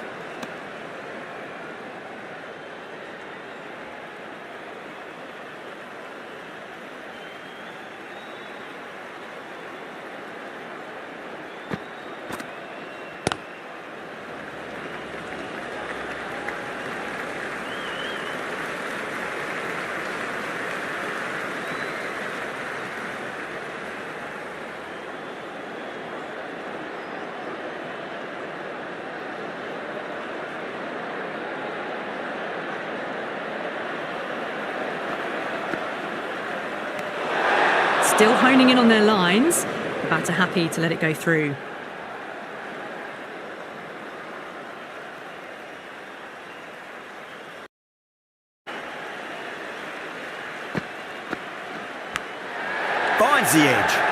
Still honing in on their lines. The batter happy to let it go through. Finds the edge.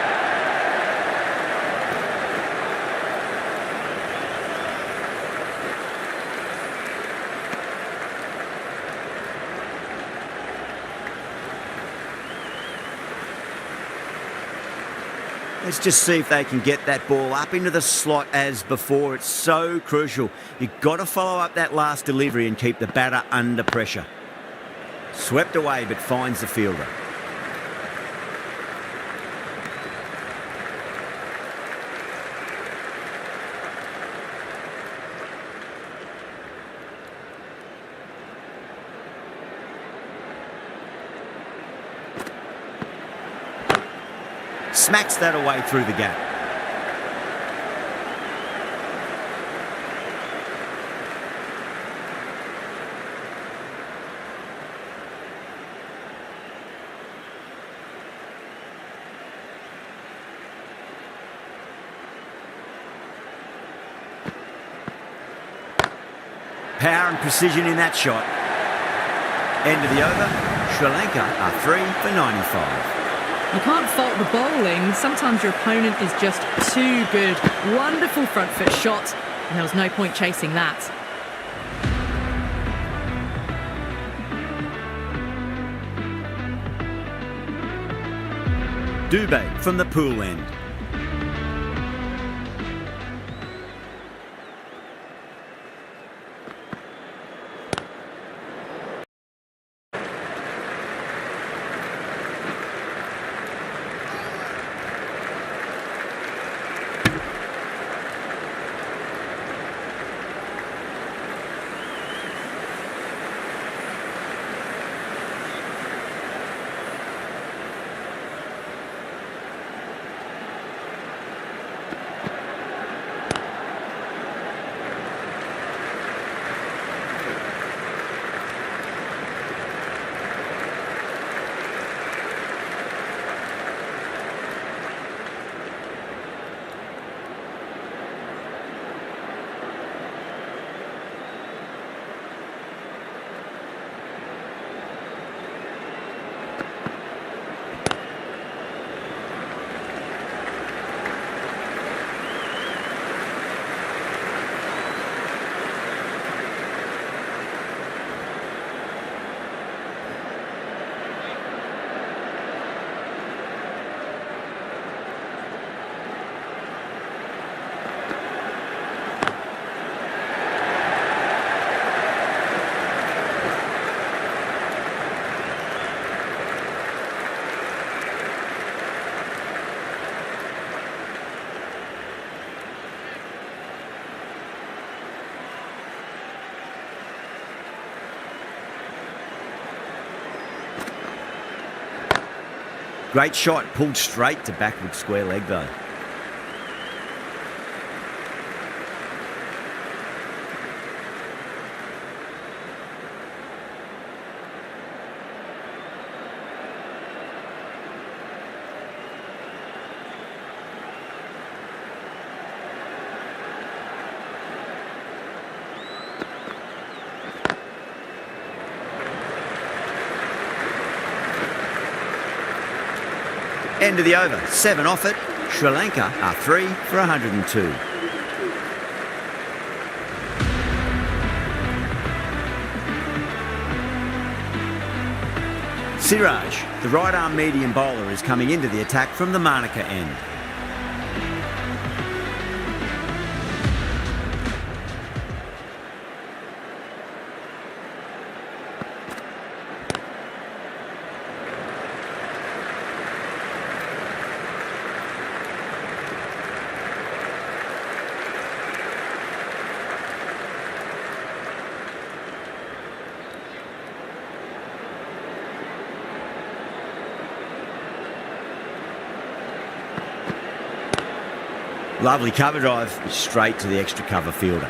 Let's just see if they can get that ball up into the slot as before. It's so crucial. You've got to follow up that last delivery and keep the batter under pressure. Swept away, but finds the fielder. Smacks that away through the gap. power and precision in that shot. End of the over. Sri Lanka are 3 for 95. You can't fault the bowling. Sometimes your opponent is just too good. Wonderful front foot shot, and there was no point chasing that. Dubé from the pool end. Great shot, pulled straight to backward square leg though. End of the over, 7 off it. Sri Lanka are 3 for 102. Siraj, the right arm medium bowler, is coming into the attack from the Lanka end. Lovely cover drive, straight to the extra cover fielder.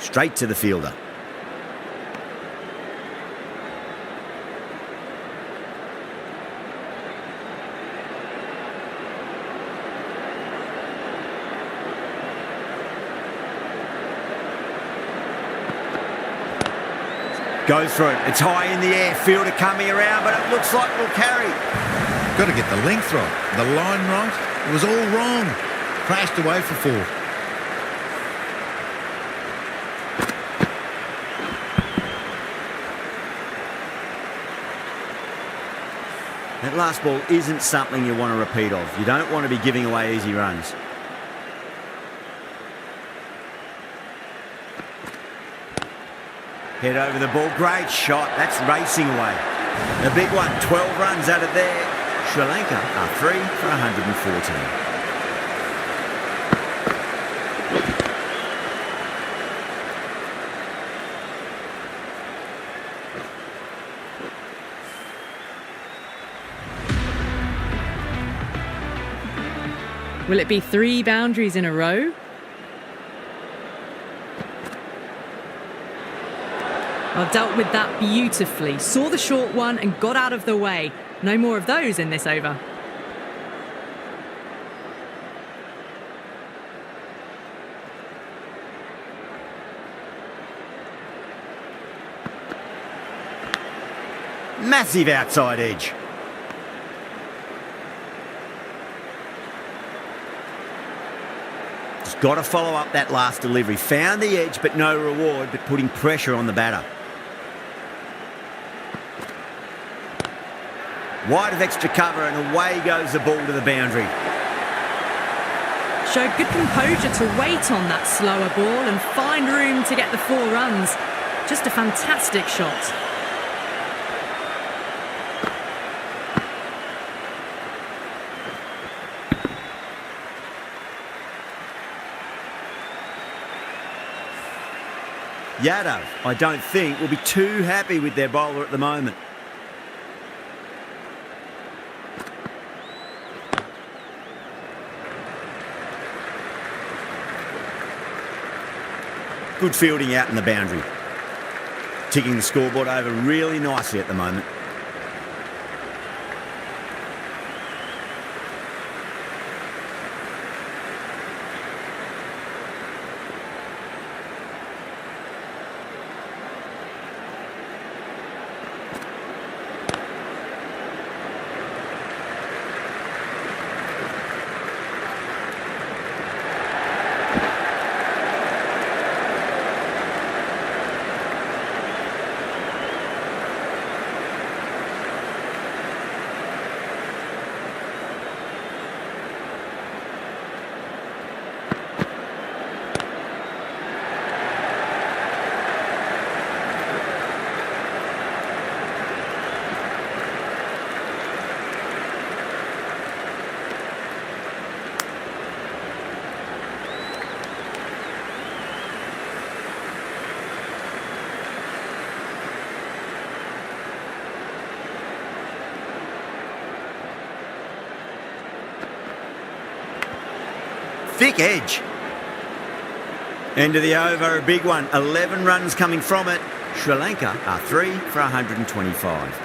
Straight to the fielder. Goes for it. It's high in the air. Fielder coming around, but it looks like we'll carry. Got to get the length right, the line right. It was all wrong. Crashed away for 4. That last ball isn't something you want to repeat of. You don't want to be giving away easy runs. Head over the ball. Great shot. That's racing away. A big one. 12 runs out of there. Sri Lanka are 3 for 114. Will it be 3 boundaries in a row? Well, dealt with that beautifully. Saw the short one and got out of the way. No more of those in this over. Massive outside edge. Just got to follow up that last delivery. Found the edge, but no reward, but putting pressure on the batter. Wide of extra cover and away goes the ball to the boundary. Showed good composure to wait on that slower ball and find room to get the 4 runs. Just a fantastic shot. Yadav, I don't think, will be too happy with their bowler at the moment. Good fielding out in the boundary. Ticking the scoreboard over really nicely at the moment. Thick edge. End of the over, a big one. 11 runs coming from it. Sri Lanka are 3 for 125.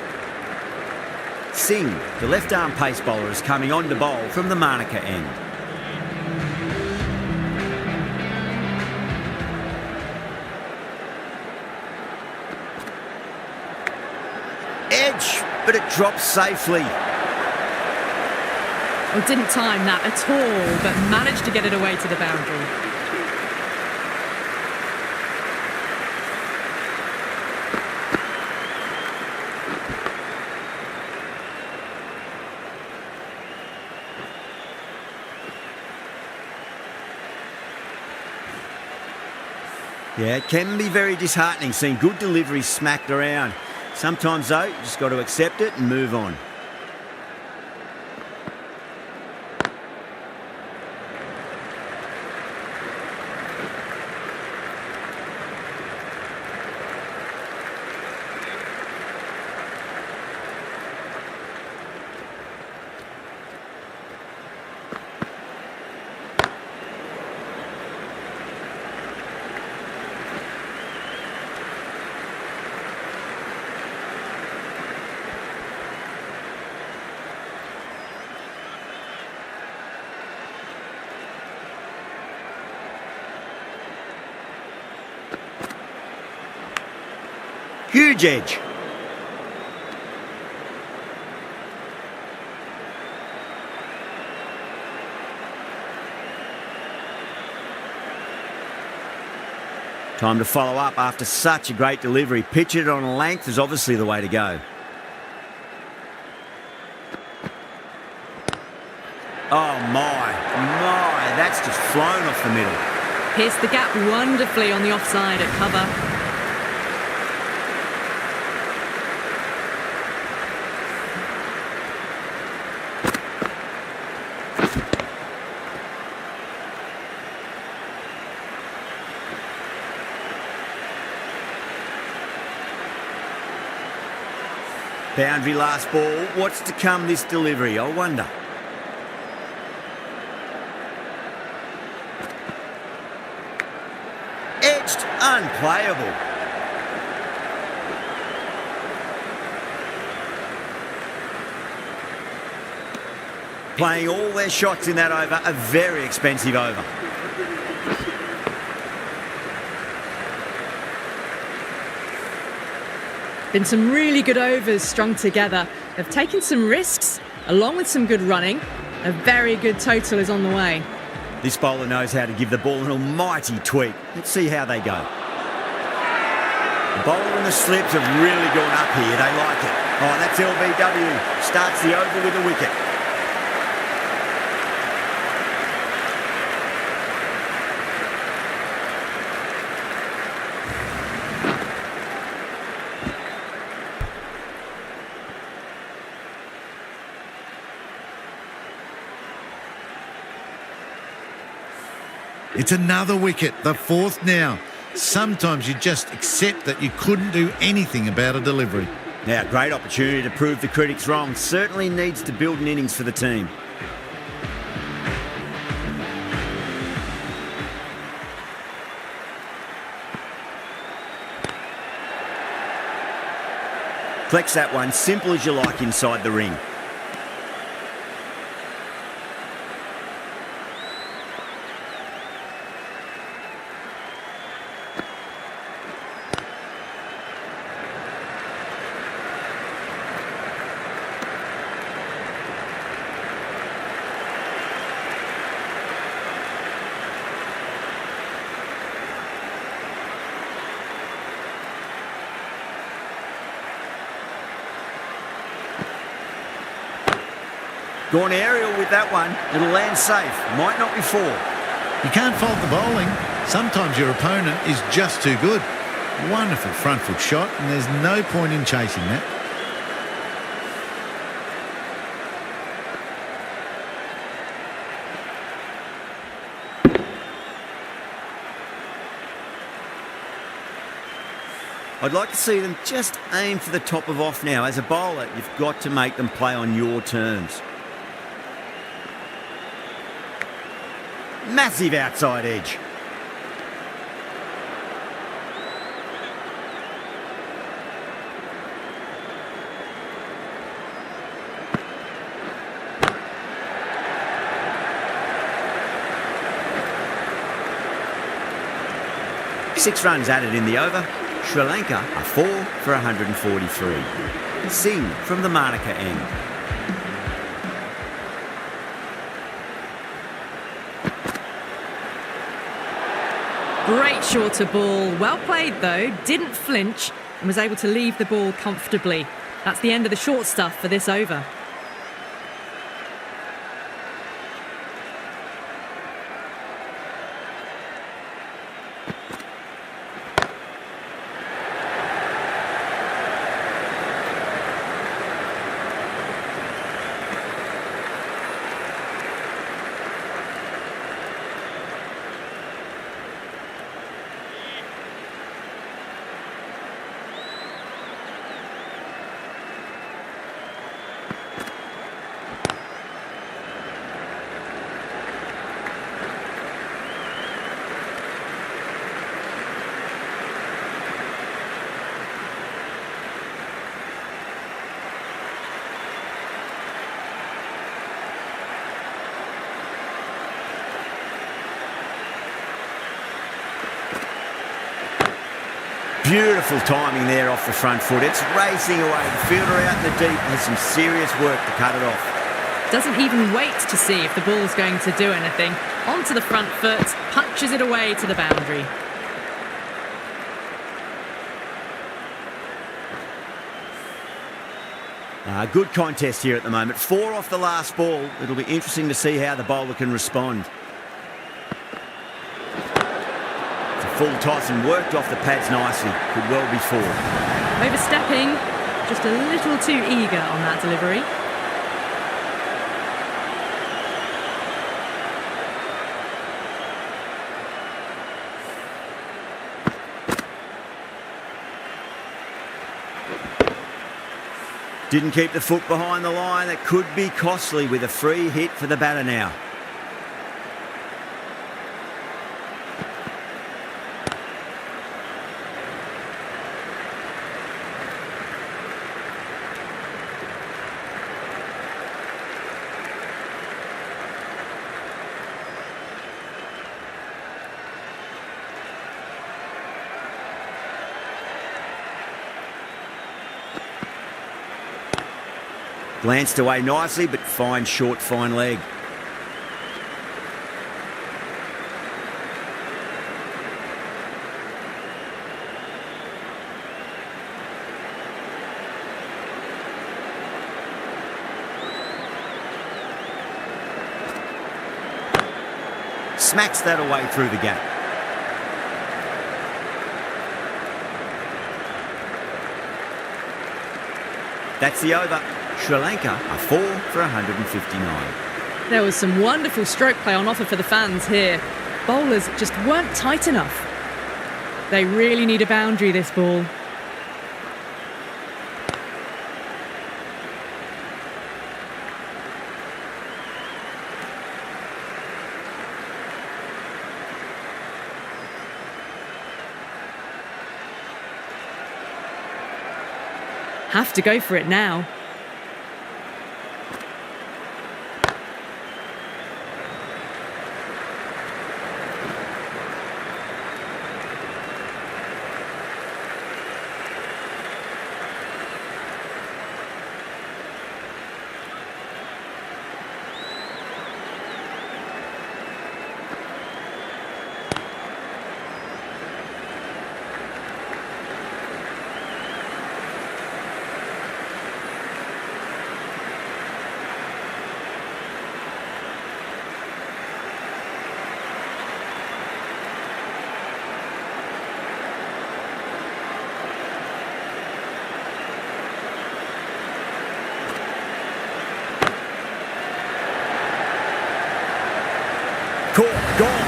Singh, the left-arm pace bowler, is coming on to bowl from the Manaka end. Edge, but it drops safely. Well, didn't time that at all, but managed to get it away to the boundary. Yeah, it can be very disheartening seeing good deliveries smacked around. Sometimes, though, you just got to accept it and move on. Huge edge. Time to follow up after such a great delivery. Pitch it on a length is obviously the way to go. Oh my, that's just flown off the middle. Pierced the gap wonderfully on the offside at cover. Boundary last ball. What's to come this delivery, I wonder. Edged, unplayable. Playing all their shots in that over, a very expensive over. Been some really good overs strung together. They've taken some risks, along with some good running. A very good total is on the way. This bowler knows how to give the ball an almighty tweak. Let's see how they go. The bowler and the slips have really gone up here. They like it. Oh, that's LBW. Starts the over with a wicket. It's another wicket, the fourth now. Sometimes you just accept that you couldn't do anything about a delivery. Now, great opportunity to prove the critics wrong. Certainly needs to build an innings for the team. Flex that one, simple as you like inside the ring. Gone aerial with that one. It'll land safe. Might not be four. You can't fault the bowling. Sometimes your opponent is just too good. Wonderful front foot shot, and there's no point in chasing that. I'd like to see them just aim for the top of off now. As a bowler, you've got to make them play on your terms. Massive outside edge. Six runs added in the over. Sri Lanka are 4 for 143. Singh from the Lanka end. Great shorter ball. Well played though. Didn't flinch and was able to leave the ball comfortably. That's the end of the short stuff for this over. Beautiful timing there off the front foot. It's racing away. The fielder out in the deep has some serious work to cut it off. Doesn't even wait to see if the ball's going to do anything. Onto the front foot, punches it away to the boundary. Good contest here at the moment. 4 off the last ball. It'll be interesting to see how the bowler can respond. Full toss and worked off the pads nicely. Could well be 4. Overstepping, just a little too eager on that delivery. Didn't keep the foot behind the line. That could be costly with a free hit for the batter now. Glanced away nicely, but fine short, fine leg. Smacks that away through the gap. That's the over. Sri Lanka are 4 for 159. There was some wonderful stroke play on offer for the fans here. Bowlers just weren't tight enough. They really need a boundary, this ball. Have to go for it now. Caught, gone.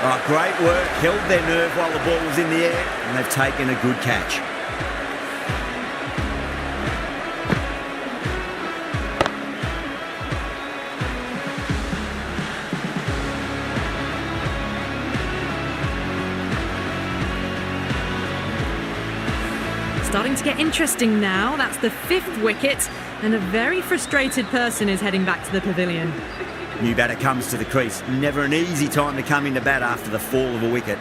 Oh, great work, held their nerve while the ball was in the air, and they've taken a good catch. Starting to get interesting now. That's the 5th wicket, and a very frustrated person is heading back to the pavilion. New batter comes to the crease. Never an easy time to come into bat after the fall of a wicket.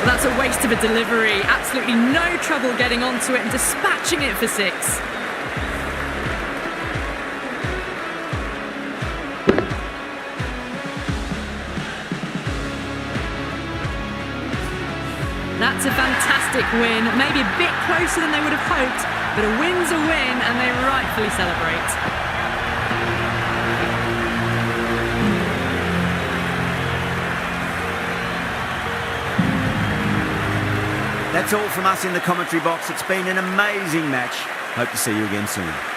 That's a waste of a delivery. Absolutely no trouble getting onto it and dispatching it for 6. That's a fantastic win. Maybe a bit closer than they would have hoped, but a win's a win and they rightfully celebrate. That's all from us in the commentary box. It's been an amazing match. Hope to see you again soon.